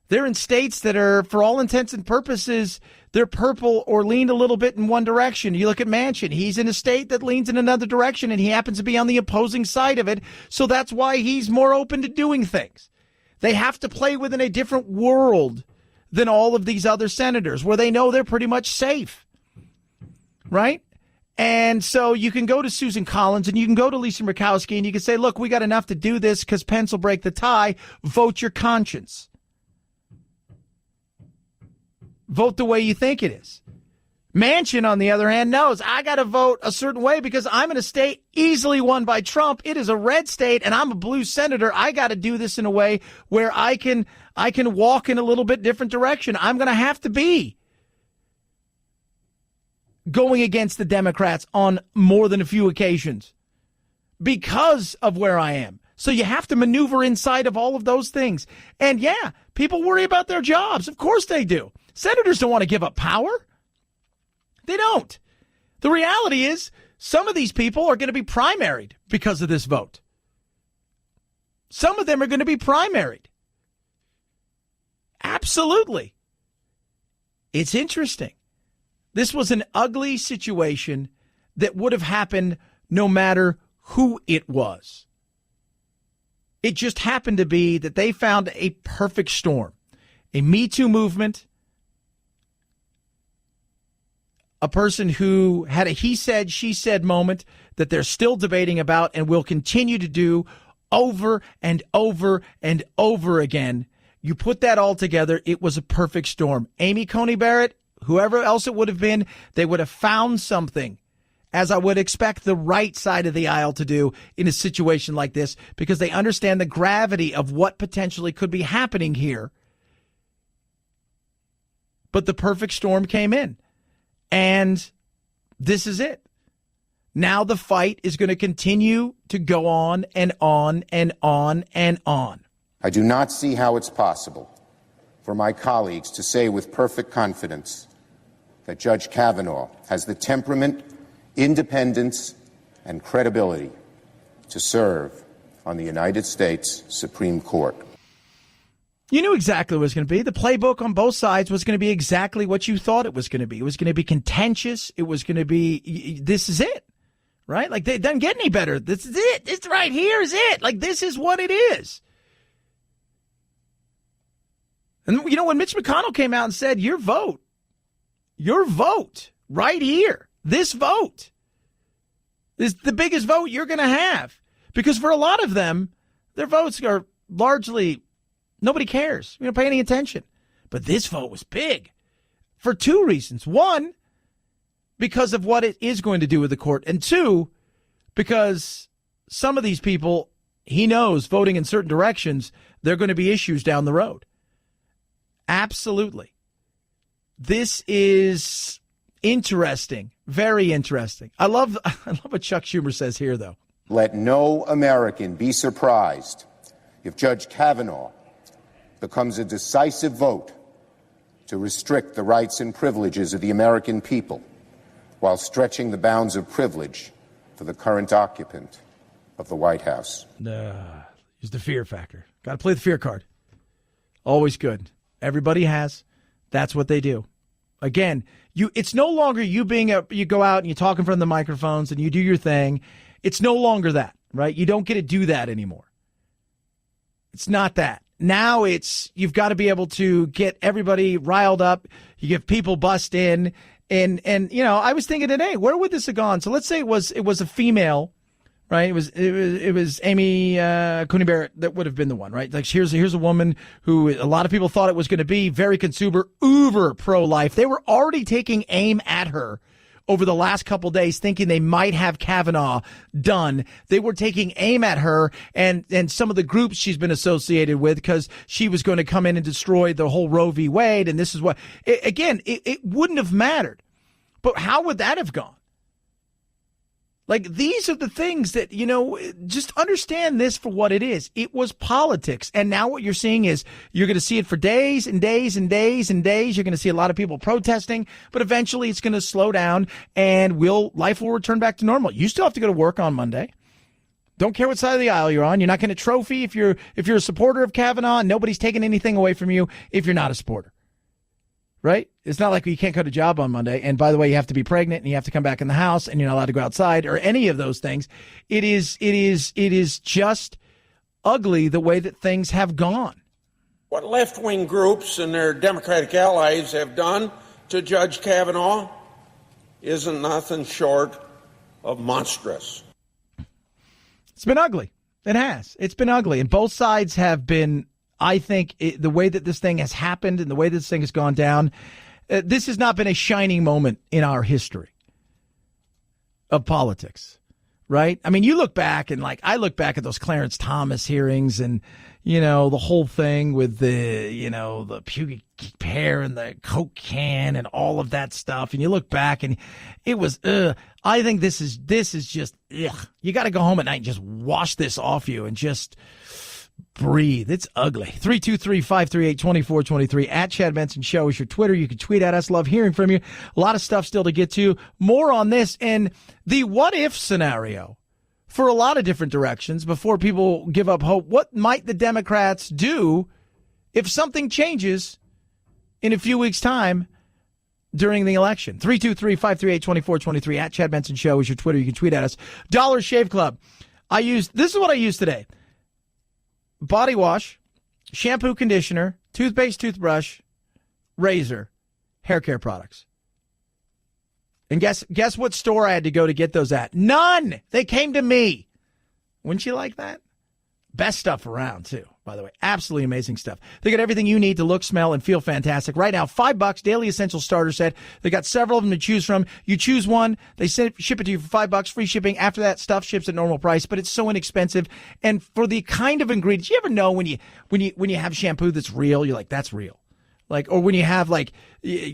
They're in states that are, for all intents and purposes, they're purple or leaned a little bit in one direction. You look at Manchin. He's in a state that leans in another direction, and he happens to be on the opposing side of it. So that's why he's more open to doing things. They have to play within a different world than all of these other senators, where they know they're pretty much safe. Right? And so you can go to Susan Collins and you can go to Lisa Murkowski and you can say, look, we got enough to do this because Pence will break the tie. Vote your conscience. Vote the way you think it is. Manchin, on the other hand, knows I got to vote a certain way because I'm in a state easily won by Trump. It is a red state, and I'm a blue senator. I got to do this in a way where I can walk in a little bit different direction. I'm going to have to be going against the Democrats on more than a few occasions because of where I am. So you have to maneuver inside of all of those things. And yeah, people worry about their jobs. Of course they do. Senators don't want to give up power. They don't. The reality is some of these people are going to be primaried because of this vote. Some of them are going to be primaried. Absolutely. It's interesting. This was an ugly situation that would have happened no matter who it was. It just happened to be that they found a perfect storm. A Me Too movement, a person who had a he said, she said moment that they're still debating about and will continue to do over and over and over again. You put that all together, it was a perfect storm. Amy Coney Barrett, whoever else it would have been, they would have found something, as I would expect the right side of the aisle to do in a situation like this, because they understand the gravity of what potentially could be happening here. But the perfect storm came in, and this is it. Now the fight is going to continue to go on and on and on and on. I do not see how it's possible for my colleagues to say with perfect confidence that Judge Kavanaugh has the temperament, independence, and credibility to serve on the United States Supreme Court. You knew exactly what it was going to be. The playbook on both sides was going to be exactly what you thought it was going to be. It was going to be contentious. It was going to be, this is it, right? Like, it doesn't get any better. This is it. This right here is it. Like, this is what it is. And, you know, when Mitch McConnell came out and said, your vote right here, this vote is the biggest vote you're going to have. Because for a lot of them, their votes are largely, nobody cares. You don't pay any attention. But this vote was big for two reasons. One, because of what it is going to do with the court. And two, because some of these people, he knows, voting in certain directions, there are going to be issues down the road. Absolutely. This is interesting. Very interesting. I love what Chuck Schumer says here, though. Let no American be surprised if Judge Kavanaugh becomes a decisive vote to restrict the rights and privileges of the American people while stretching the bounds of privilege for the current occupant of the White House. Use the fear factor. Got to play the fear card. Always good. Everybody has. That's what they do. Again, it's no longer you you go out and you talk in front of the microphones and you do your thing. It's no longer that, right? You don't get to do that anymore. It's not that. Now you've got to be able to get everybody riled up. You get people bust in. And you know, I was thinking today, where would this have gone? So let's say it was a female, right? It was Amy Coney Barrett that would have been the one, right? Like here's a woman who a lot of people thought it was going to be very consumer, uber pro-life. They were already taking aim at her over the last couple days, thinking they might have Kavanaugh done. They were taking aim at her and some of the groups she's been associated with because she was going to come in and destroy the whole Roe v. Wade. And this is what, it wouldn't have mattered. But how would that have gone? Like, these are the things that, you know, just understand this for what it is. It was politics. And now what you're seeing is you're going to see it for days and days and days and days. You're going to see a lot of people protesting, but eventually it's going to slow down and life will return back to normal. You still have to go to work on Monday. Don't care what side of the aisle you're on. You're not going to trophy if you're a supporter of Kavanaugh, and nobody's taking anything away from you if you're not a supporter. Right? It's not like you can't cut a job on Monday. And by the way, you have to be pregnant and you have to come back in the house and you're not allowed to go outside or any of those things. It is just ugly the way that things have gone. What left-wing groups and their Democratic allies have done to Judge Kavanaugh isn't nothing short of monstrous. It's been ugly. It has. It's been ugly. And both sides have been, I think, the way that this thing has happened and the way this thing has gone down, this has not been a shining moment in our history of politics, right? I mean, you look back and I look back at those Clarence Thomas hearings and, the whole thing with the pubic hair and the Coke can and all of that stuff. And you look back and it was, I think this is just, ugh. You got to go home at night and just wash this off you and just breathe. It's ugly. 323-538-2423 at Chad Benson Show is your Twitter. You can tweet at us. Love hearing from you. A lot of stuff still to get to. More on this and the what if scenario for a lot of different directions before people give up hope. What might the Democrats do if something changes in a few weeks' time during the election? 323-538-2423 at Chad Benson Show is your Twitter. You can tweet at us. Dollar Shave Club. This is what I used today. Body wash, shampoo, conditioner, toothpaste, toothbrush, razor, hair care products. And guess what store I had to go to get those at? None. They came to me. Wouldn't you like that? Best stuff around, too, by the way. Absolutely amazing stuff. They got everything you need to look, smell, and feel fantastic. Right now, $5, Daily Essential Starter Set. They got several of them to choose from. You choose one. They ship it to you for $5, free shipping. After that, stuff ships at normal price, but it's so inexpensive. And for the kind of ingredients, you ever know when you have shampoo that's real, you're like, that's real. Or when you have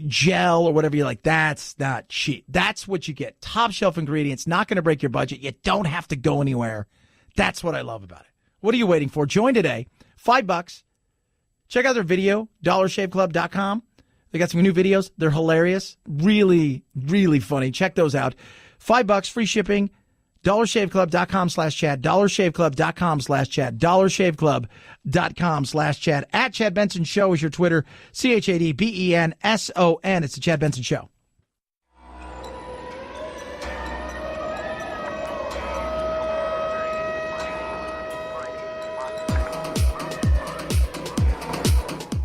gel or whatever, you're like, that's not cheap. That's what you get. Top shelf ingredients, not going to break your budget. You don't have to go anywhere. That's what I love about it. What are you waiting for? Join today. $5. Check out their video, dollarshaveclub.com. They got some new videos. They're hilarious. Really, really funny. Check those out. $5, free shipping. dollarshaveclub.com/Chad. dollarshaveclub.com/Chad. dollarshaveclub.com/Chad. At Chad Benson Show is your Twitter. ChadBenson. It's the Chad Benson Show.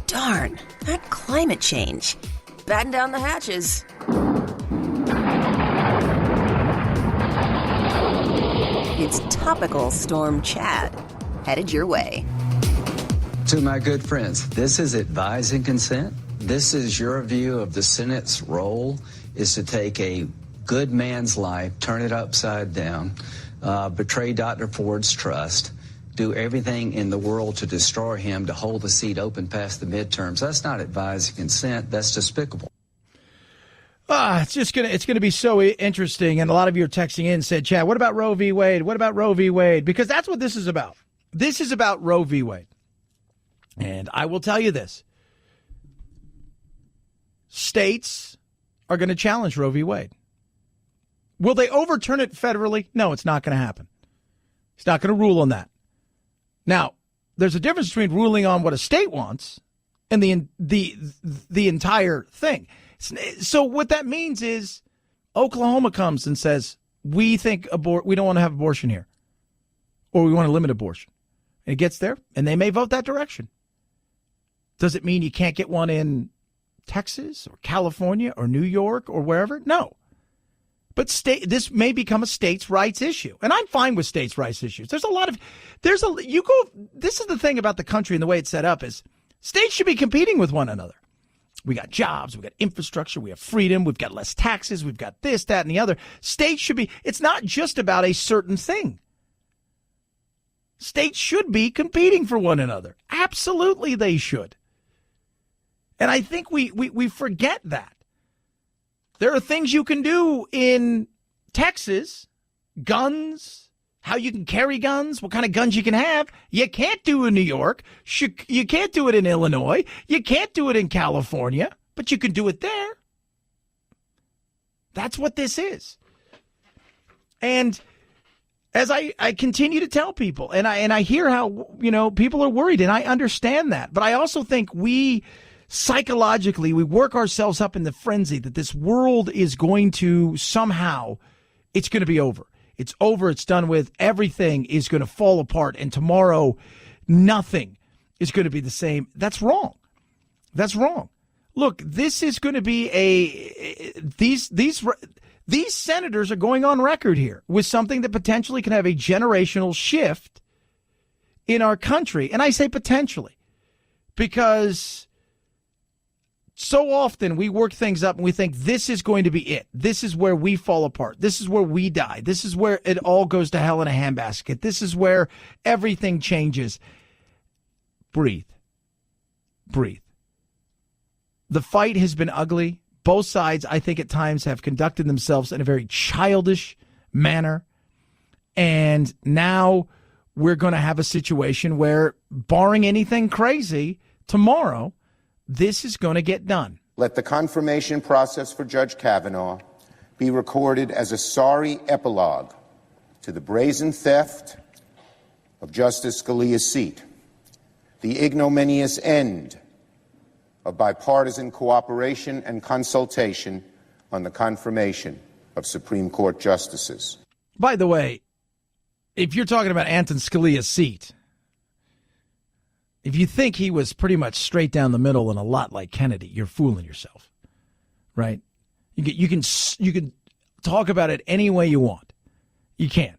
Darn, that climate change. Batten down the hatches. It's Topical Storm Chad, headed your way. To my good friends, this is advise and consent. This is your view of the Senate's role, is to take a good man's life, turn it upside down, betray Dr. Ford's trust, do everything in the world to destroy him, to hold the seat open past the midterms. That's not advise and consent. That's despicable. It's gonna be so interesting. And a lot of you are texting in and said, Chad, what about Roe v. Wade? What about Roe v. Wade? Because that's what this is about. This is about Roe v. Wade. And I will tell you this. States are going to challenge Roe v. Wade. Will they overturn it federally? No, it's not going to happen. It's not going to rule on that. Now, there's a difference between ruling on what a state wants and the entire thing. So what that means is Oklahoma comes and says, we think we don't want to have abortion here, or we want to limit abortion. And it gets there, and they may vote that direction. Does it mean you can't get one in Texas or California or New York or wherever? No. But this may become a states' rights issue. And I'm fine with states' rights issues. This is the thing about the country and the way it's set up is states should be competing with one another. We got jobs, we got infrastructure, we have freedom, we've got less taxes, we've got this, that, and the other. States should be, it's not just about a certain thing. States should be competing for one another. Absolutely they should. And I think we forget that. There are things you can do in Texas, guns, how you can carry guns, what kind of guns you can have. You can't do in New York. You can't do it in Illinois. You can't do it in California, but you can do it there. That's what this is. And as I continue to tell people, and I hear how, people are worried, and I understand that. But I also think psychologically, we work ourselves up in the frenzy that this world is going to somehow, it's going to be over. It's over. It's done with. Everything is going to fall apart. And tomorrow, nothing is going to be the same. That's wrong. That's wrong. Look, this is going to be these senators are going on record here with something that potentially can have a generational shift in our country. And I say potentially because so often we work things up and we think this is going to be it. This is where we fall apart. This is where we die. This is where it all goes to hell in a handbasket. This is where everything changes. breathe. Breathe. The fight has been ugly. Both sides, I think, at times have conducted themselves in a very childish manner. And now we're going to have a situation where, barring anything crazy, tomorrow, this is going to get done. Let the confirmation process for Judge Kavanaugh be recorded as a sorry epilogue to the brazen theft of Justice Scalia's seat, the ignominious end of bipartisan cooperation and consultation on the confirmation of Supreme Court justices. By the way, if you're talking about Anton Scalia's seat, if you think he was pretty much straight down the middle and a lot like Kennedy, you're fooling yourself, right? You can talk about it any way you want. You can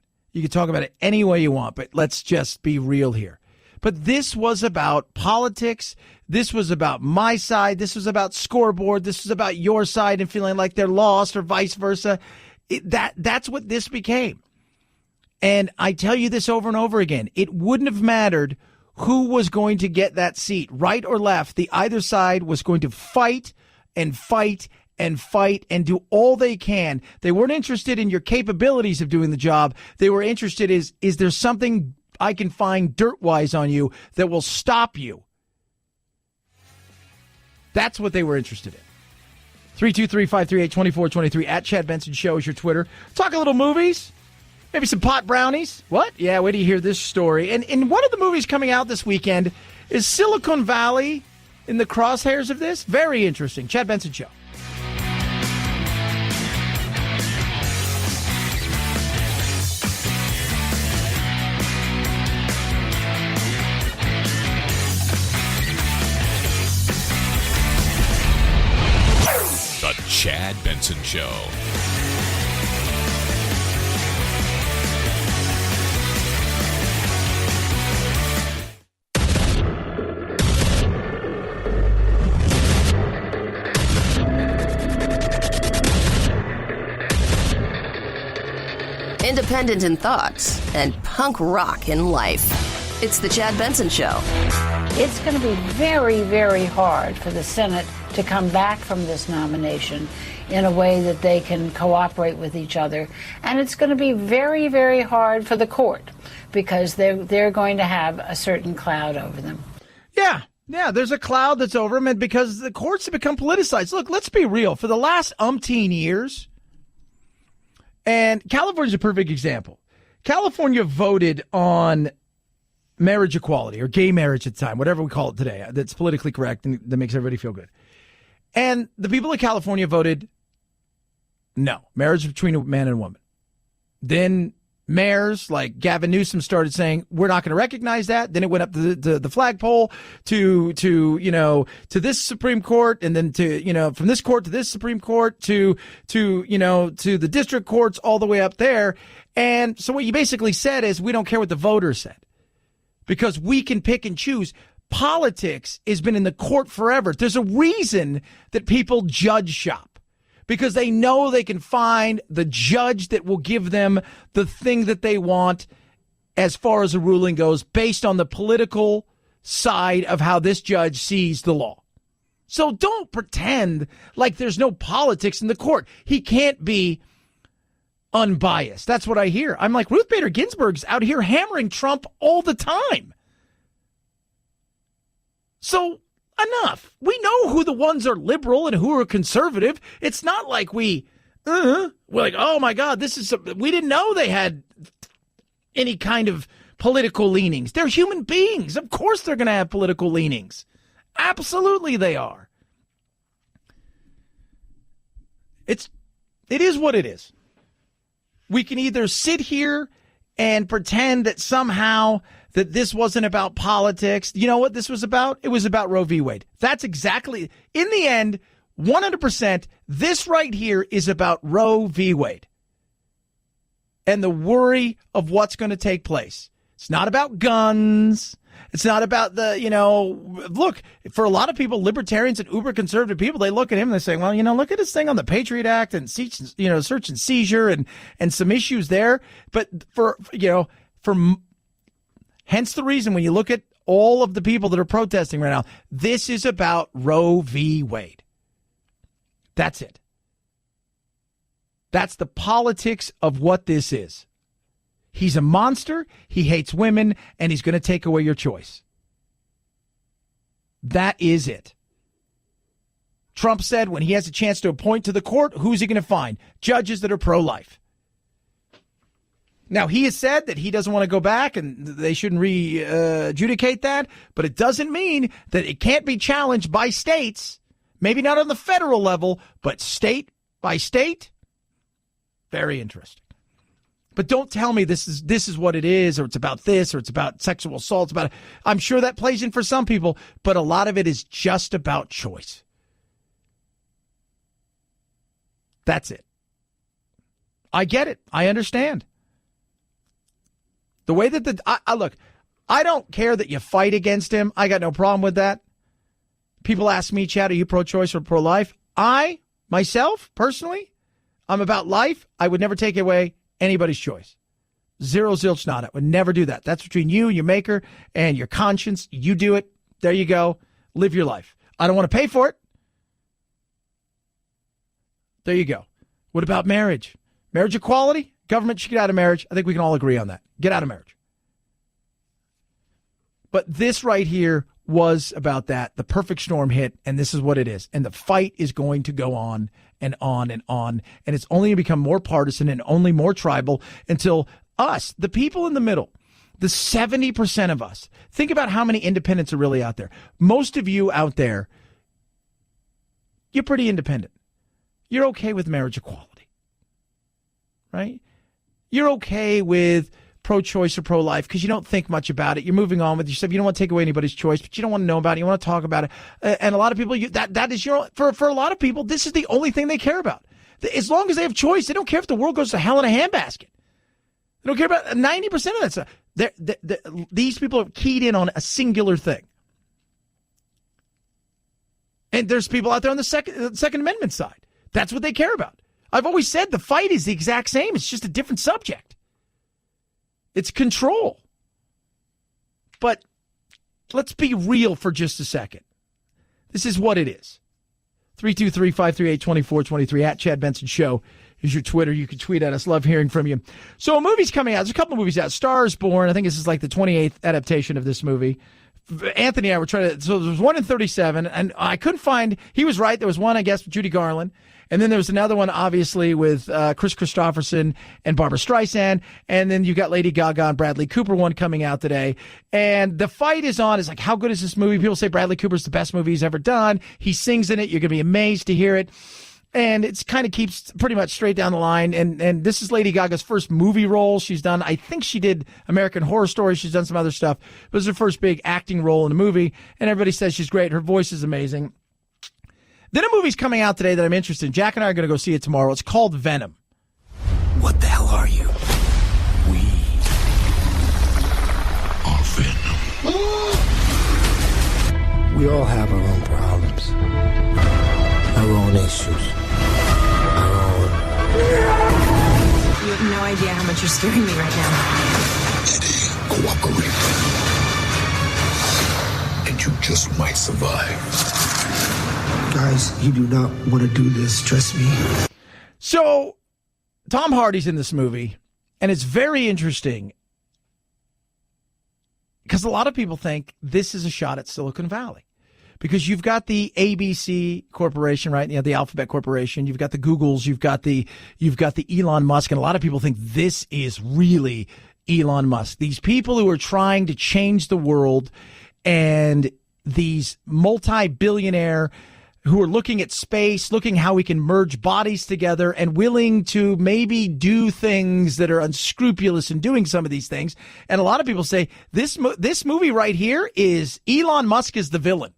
talk about it any way you want, but let's just be real here. But this was about politics. This was about my side. This was about scoreboard. This was about your side and feeling like they're lost or vice versa. That's what this became. And I tell you this over and over again. It wouldn't have mattered who was going to get that seat, right or left. The either side was going to fight and fight and fight and do all they can. They weren't interested in your capabilities of doing the job. They were interested is there something I can find dirt-wise on you that will stop you? That's what they were interested in. 323-538-2423 at Chad Benson Show is your Twitter. Talk a little movies. Maybe some pot brownies. What? Yeah, wait till you hear this story. And one of the movies coming out this weekend is Silicon Valley in the crosshairs of this. Very interesting. Chad Benson Show. The Chad Benson Show. Independent in thoughts and punk rock in life. It's the Chad Benson Show. It's going to be very, very hard for the Senate to come back from this nomination in a way that they can cooperate with each other. And it's going to be very, very hard for the court because they're going to have a certain cloud over them. Yeah, there's a cloud that's over them, and because the courts have become politicized. Look, let's be real. For the last umpteen years, and California's a perfect example. California voted on marriage equality or gay marriage at the time, whatever we call it today, that's politically correct and that makes everybody feel good. And the people of California voted no, marriage between a man and a woman. Then mayors like Gavin Newsom started saying, we're not going to recognize that. Then it went up to the flagpole to this Supreme Court, and then from this court to this Supreme Court to the district courts all the way up there. And so what you basically said is we don't care what the voters said because we can pick and choose. Politics has been in the court forever. There's a reason that people judge shop, because they know they can find the judge that will give them the thing that they want as far as a ruling goes based on the political side of how this judge sees the law. So don't pretend like there's no politics in the court. He can't be unbiased. That's what I hear. I'm like, Ruth Bader Ginsburg's out here hammering Trump all the time. So enough. We know who the ones are liberal and who are conservative. It's not like we're like, oh my God, we didn't know they had any kind of political leanings. They're human beings. Of course they're going to have political leanings. Absolutely they are. It is what it is. We can either sit here and pretend that somehow that this wasn't about politics. You know what this was about? It was about Roe v. Wade. That's exactly, in the end, 100%, this right here is about Roe v. Wade and the worry of what's going to take place. It's not about guns. It's not about look, for a lot of people, libertarians and uber conservative people, they look at him and they say, well, look at this thing on the Patriot Act and search and seizure and some issues there. But hence the reason when you look at all of the people that are protesting right now. This is about Roe v. Wade. That's it. That's the politics of what this is. He's a monster, he hates women, and he's going to take away your choice. That is it. Trump said when he has a chance to appoint to the court, who's he going to find? Judges that are pro-life. Now, he has said that he doesn't want to go back and they shouldn't adjudicate that, but it doesn't mean that it can't be challenged by states, maybe not on the federal level, but state by state. Very interesting. But don't tell me this is what it is, or it's about this, or it's about sexual assault. I'm sure that plays in for some people, but a lot of it is just about choice. That's it. I get it. I understand. The way that look, I don't care that you fight against him. I got no problem with that. People ask me, Chad, are you pro-choice or pro-life? I, myself, personally, I'm about life. I would never take away anybody's choice. Zero zilch not. I would never do that. That's between you and your maker and your conscience. You do it. There you go. Live your life. I don't want to pay for it. There you go. What about marriage? Marriage equality? Government should get out of marriage. I think we can all agree on that. Get out of marriage. But this right here was about that. The perfect storm hit, and this is what it is. And the fight is going to go on and on and on. And it's only going to become more partisan and only more tribal until us, the people in the middle, the 70% of us, think about how many independents are really out there. Most of you out there, you're pretty independent. You're okay with marriage equality, right? You're okay with pro-choice or pro-life because you don't think much about it. You're moving on with yourself. You don't want to take away anybody's choice, but you don't want to know about it. You want to talk about it. And a lot of people, that is for a lot of people, this is the only thing they care about. As long as they have choice, they don't care if the world goes to hell in a handbasket. They don't care about 90% of that stuff. These people are keyed in on a singular thing. And there's people out there on the Second Amendment side. That's what they care about. I've always said the fight is the exact same. It's just a different subject. It's control. But let's be real for just a second. This is what it is. 323-538-2423 at Chad Benson Show is your Twitter. You can tweet at us. Love hearing from you. So a movie's coming out. There's a couple of movies out. Star is Born. I think this is like the 28th adaptation of this movie. Anthony and I were trying to, so there was one in 37, and I couldn't find, he was right. There was one, I guess, with Judy Garland. And then there was another one, obviously, with Chris Christopherson and Barbara Streisand. And then you got Lady Gaga and Bradley Cooper one coming out today. And the fight is on. It's like, how good is this movie? People say Bradley Cooper's the best movie he's ever done. He sings in it. You're going to be amazed to hear it. And it's kind of keeps pretty much straight down the line. And this is Lady Gaga's first movie role she's done. I think she did American Horror Story. She's done some other stuff. But it was her first big acting role in a movie. And everybody says she's great. Her voice is amazing. Then a movie's coming out today that I'm interested in. Jack and I are going to go see it tomorrow. It's called Venom. What the hell are you? We are Venom. We all have our own problems, our own issues, our own... You have no idea how much you're scaring me right now. Eddie, cooperate. And you just might survive. Guys, you do not want to do this, trust me. So, Tom Hardy's in this movie, and it's very interesting because a lot of people think this is a shot at Silicon Valley because you've got the ABC Corporation, right? You know, the Alphabet Corporation. You've got the Googles. You've got the Elon Musk, and a lot of people think this is really Elon Musk. These people who are trying to change the world, and these multi-billionaire who are looking at space, looking how we can merge bodies together and willing to maybe do things that are unscrupulous in doing some of these things. And a lot of people say this movie right here is Elon Musk is the villain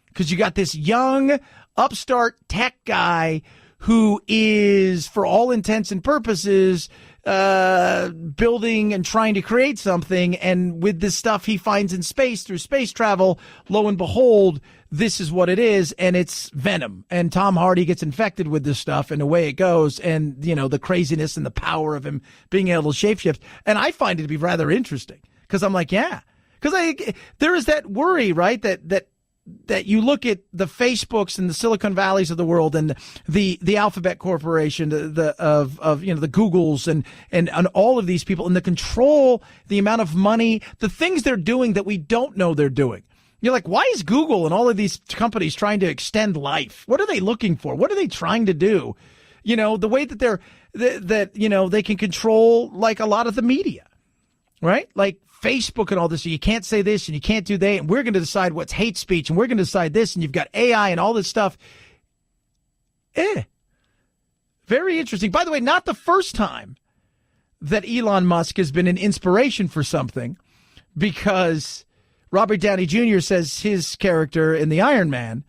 because you got this young upstart tech guy who is, for all intents and purposes, building and trying to create something. And with this stuff he finds in space through space travel, lo and behold, this is what it is. And it's Venom. And Tom Hardy gets infected with this stuff and away it goes. And, you know, the craziness and the power of him being able to shapeshift. And I find it to be rather interesting because I'm like, yeah, Because there is that worry, right, that you look at the Facebooks and the Silicon Valleys of the world and the Alphabet Corporation, the Googles and all of these people, and the control, the amount of money, the things they're doing that we don't know they're doing. You're like, why is Google and all of these companies trying to extend life? What are they looking for? What are they trying to do? The way that they can control like a lot of the media, right? Like Facebook and all this. So you can't say this and you can't do that. And we're going to decide what's hate speech and we're going to decide this. And you've got AI and all this stuff. Very interesting. By the way, not the first time that Elon Musk has been an inspiration for something, because Robert Downey Jr. says his character in the Iron Man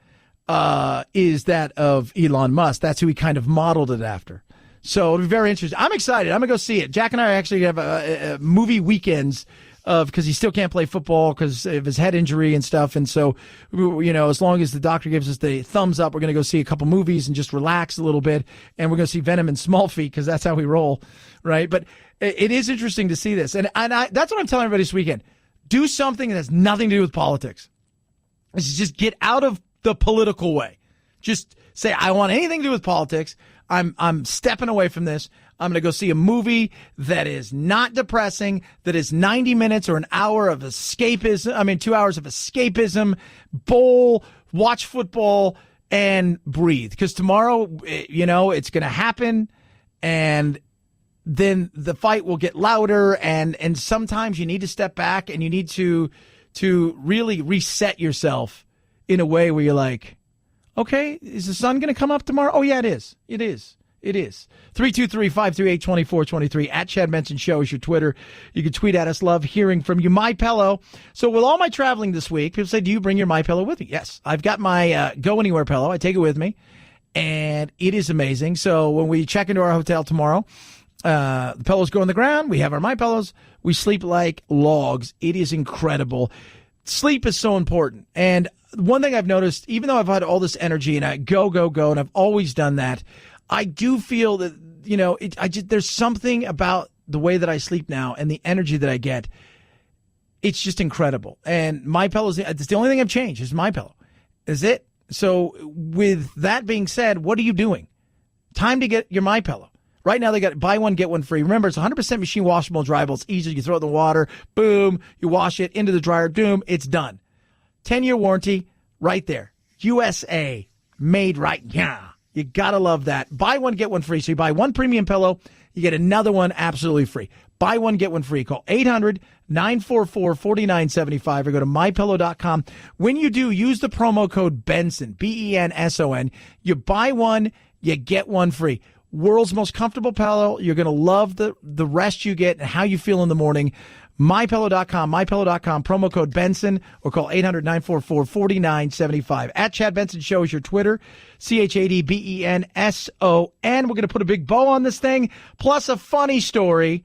is that of Elon Musk. That's who he kind of modeled it after. So it'll be very interesting. I'm excited. I'm going to go see it. Jack and I actually have a movie weekends because he still can't play football because of his head injury and stuff. And so, as long as the doctor gives us the thumbs up, we're going to go see a couple movies and just relax a little bit. And we're going to see Venom and Small Feet because that's how we roll, right? But it is interesting to see this. And that's what I'm telling everybody this weekend. Do something that has nothing to do with politics. Just get out of the political way. Just say, I don't want anything to do with politics. I'm stepping away from this. I'm going to go see a movie that is not depressing, that is 90 minutes or an hour of escapism. 2 hours of escapism, bowl, watch football, and breathe. Because tomorrow, it's going to happen, and then the fight will get louder, and sometimes you need to step back and you need to really reset yourself in a way where you're like, okay, is the sun going to come up tomorrow? Oh, yeah, it is. It is. 323-538-2423 at Chad Benson Show is your Twitter. You can tweet at us. Love hearing from you. MyPillow. So with all my traveling this week, people say, do you bring your MyPillow with you? Yes. I've got my Go Anywhere pillow. I take it with me, and it is amazing. So when we check into our hotel tomorrow, the pillows go on the ground. We have our MyPillows. We sleep like logs. It is incredible. Sleep is so important. And one thing I've noticed, even though I've had all this energy and I go, and I've always done that, I do feel that, there's something about the way that I sleep now and the energy that I get. It's just incredible. And MyPillow, it's the only thing I've changed is MyPillow. Is it? So with that being said, what are you doing? Time to get your MyPillow. Right now, they got buy one, get one free. Remember, it's 100% machine washable and dryable. It's easy. You throw it in the water, boom, you wash it, into the dryer, boom, it's done. 10-year warranty right there. USA, made right. Yeah, you got to love that. Buy one, get one free. So you buy one premium pillow, you get another one absolutely free. Buy one, get one free. Call 800-944-4975 or go to mypillow.com. When you do, use the promo code Benson, BENSON. You buy one, you get one free. World's most comfortable pillow. You're going to love the rest you get and how you feel in the morning. MyPillow.com, promo code Benson, or call 800-944-4975. At Chad Benson Show is your Twitter, ChadBenson. We're going to put a big bow on this thing, plus a funny story.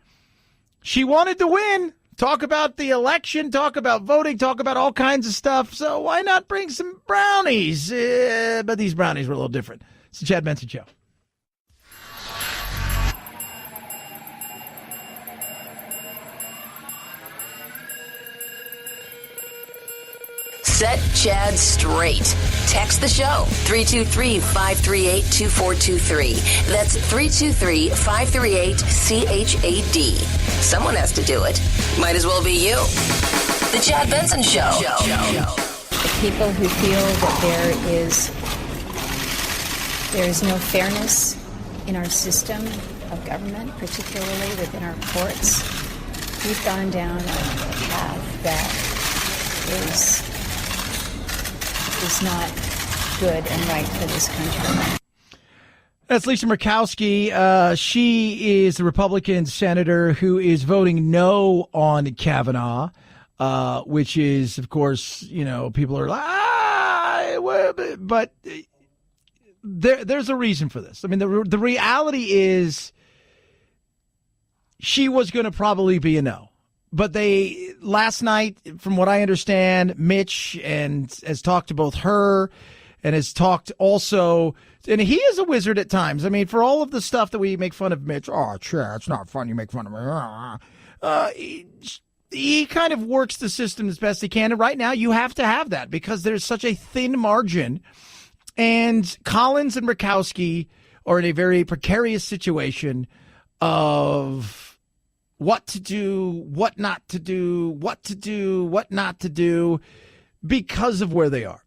She wanted to win. Talk about the election, talk about voting, talk about all kinds of stuff. So why not bring some brownies? But these brownies were a little different. It's the Chad Benson Show. Set Chad straight. Text the show, 323-538-2423. That's 323-538-CHAD. Someone has to do it. Might as well be you. The Chad Benson Show. People who feel that there is no fairness in our system of government, particularly within our courts, we've gone down a path that is not good and right for this country. That's Lisa Murkowski. She is the Republican senator who is voting no on Kavanaugh, which is, of course, people are like, but there's a reason for this. I mean, the reality is she was going to probably be a no. But last night, from what I understand, Mitch has talked to both her and has talked also, and he is a wizard at times. I mean, for all of the stuff that we make fun of Mitch, oh, sure, it's not fun, you make fun of me. he kind of works the system as best he can. And right now you have to have that because there's such a thin margin. And Collins and Murkowski are in a very precarious situation of what to do, what not to do, what to do, what not to do because of where they are.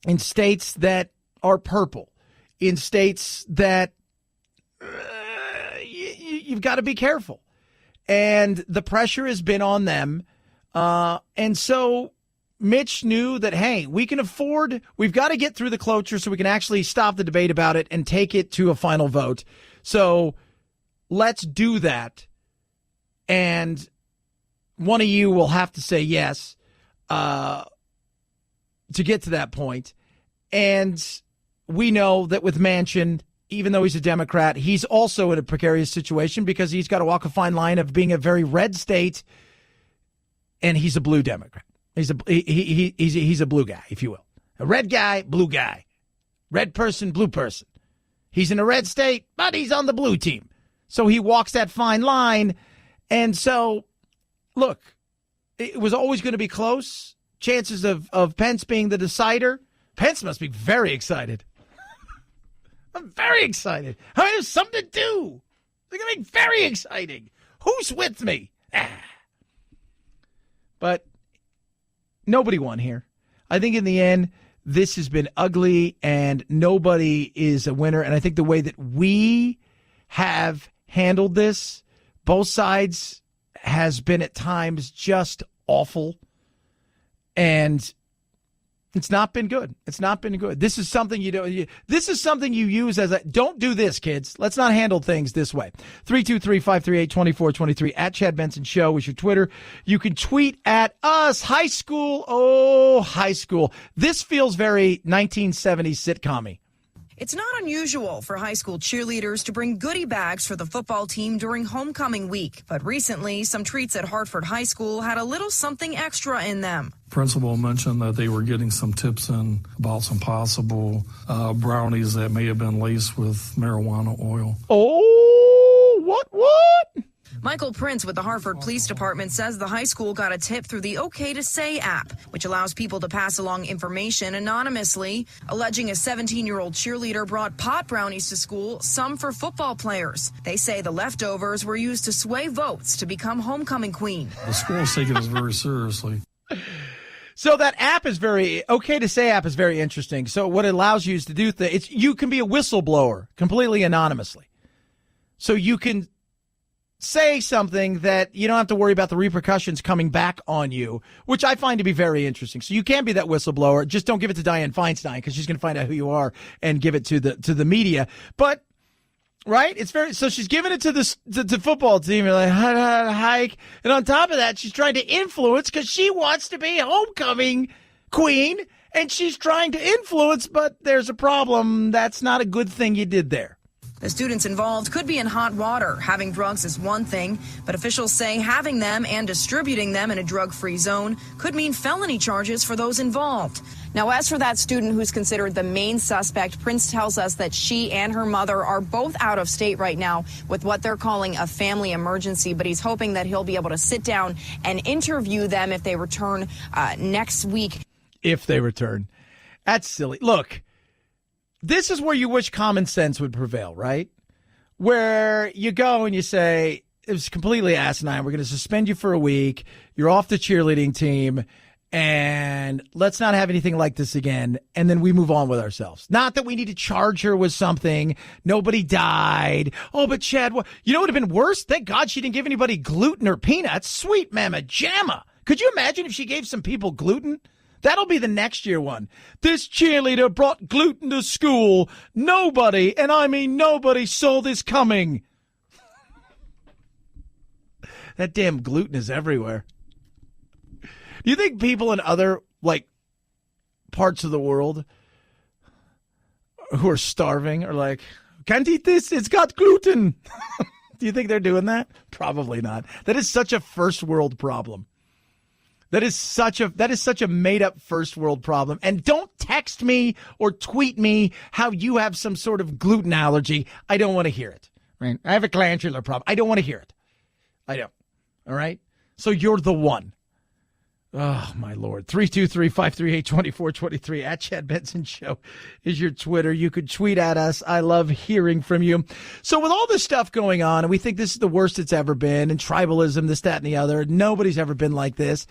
In states that are purple, in states that you've got to be careful. And the pressure has been on them. And so Mitch knew that, hey, we've got to get through the cloture so we can actually stop the debate about it and take it to a final vote. So let's do that. And one of you will have to say yes to get to that point. And we know that with Manchin, even though he's a Democrat, he's also in a precarious situation because he's got to walk a fine line of being a very red state, and he's a blue Democrat. He's a blue guy, if you will. A red guy, blue guy. Red person, blue person. He's in a red state, but he's on the blue team. So he walks that fine line. And so, look, it was always going to be close. Chances of Pence being the decider. Pence must be very excited. I'm very excited. I mean, there's something to do. It's going to be very exciting. Who's with me? But nobody won here. I think in the end, this has been ugly and nobody is a winner. And I think the way that we have handled this, both sides, has been at times just awful. And it's not been good. It's not been good. This is something this is something you use as don't do this, kids. Let's not handle things this way. 323-538-2423 at Chad Benson Show is your Twitter. You can tweet at us. High school. Oh, high school. This feels very 1970s sitcom-y. It's not unusual for high school cheerleaders to bring goodie bags for the football team during homecoming week. But recently, some treats at Hartford High School had a little something extra in them. Principal mentioned that they were getting some tips in about some possible brownies that may have been laced with marijuana oil. Oh, what? Michael Prince with the Hartford Police Department says the high school got a tip through the OK to Say app, which allows people to pass along information anonymously, alleging a 17-year-old cheerleader brought pot brownies to school, some for football players. They say the leftovers were used to sway votes to become homecoming queen. The school is taking this very seriously. So that app is OK to Say app is very interesting. So what it allows you is to do you can be a whistleblower completely anonymously. So you can say something that you don't have to worry about the repercussions coming back on you, which I find to be very interesting. So you can be that whistleblower. Just don't give it to Dianne Feinstein because she's going to find out who you are and give it to the media. But right, so she's giving it to the football team. You're like hike, and on top of that, she's trying to influence because she wants to be homecoming queen, and she's trying to influence. But there's a problem. That's not a good thing you did there. The students involved could be in hot water. Having drugs is one thing, but officials say having them and distributing them in a drug-free zone could mean felony charges for those involved. Now, as for that student who's considered the main suspect, Prince tells us that she and her mother are both out of state right now with what they're calling a family emergency, but he's hoping that he'll be able to sit down and interview them if they return next week. If they return. That's silly. Look. This is where you wish common sense would prevail, right? Where you go and you say, it was completely asinine. We're going to suspend you for a week. You're off the cheerleading team. And let's not have anything like this again. And then we move on with ourselves. Not that we need to charge her with something. Nobody died. Oh, but Chad, you know what would have been worse? Thank God she didn't give anybody gluten or peanuts. Sweet mama jamma. Could you imagine if she gave some people gluten? That'll be the next year one. This cheerleader brought gluten to school. Nobody, and I mean nobody, saw this coming. That damn gluten is everywhere. Do you think people in other, parts of the world who are starving are like, can't eat this, it's got gluten? Do you think they're doing that? Probably not. That is such a first world problem. That is such a made-up first world problem. And don't text me or tweet me how you have some sort of gluten allergy. I don't want to hear it. Right? I have a glandular problem. I don't want to hear it. I don't. All right? So you're the one. Oh, my Lord. 323-538-2423 at Chad Benson Show is your Twitter. You could tweet at us. I love hearing from you. So with all this stuff going on, and we think this is the worst it's ever been, and tribalism, this, that, and the other, nobody's ever been like this.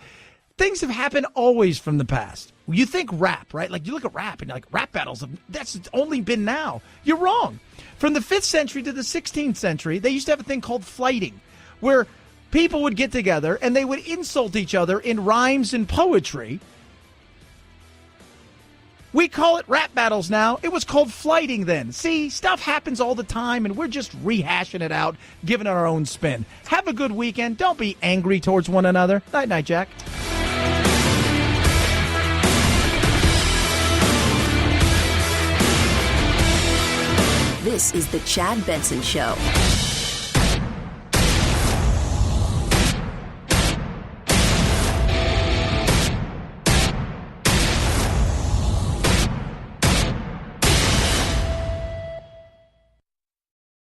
Things have happened always from the past. You think rap, right? Like you look at rap and you're like, rap battles, that's only been now. You're wrong. From the 5th century to the 16th century, they used to have a thing called flighting, where people would get together and they would insult each other in rhymes and poetry. We call it rap battles now. It was called flighting then. See, stuff happens all the time and we're just rehashing it out, giving it our own spin. Have a good weekend. Don't be angry towards one another. Night, night, Jack. This is the Chad Benson Show.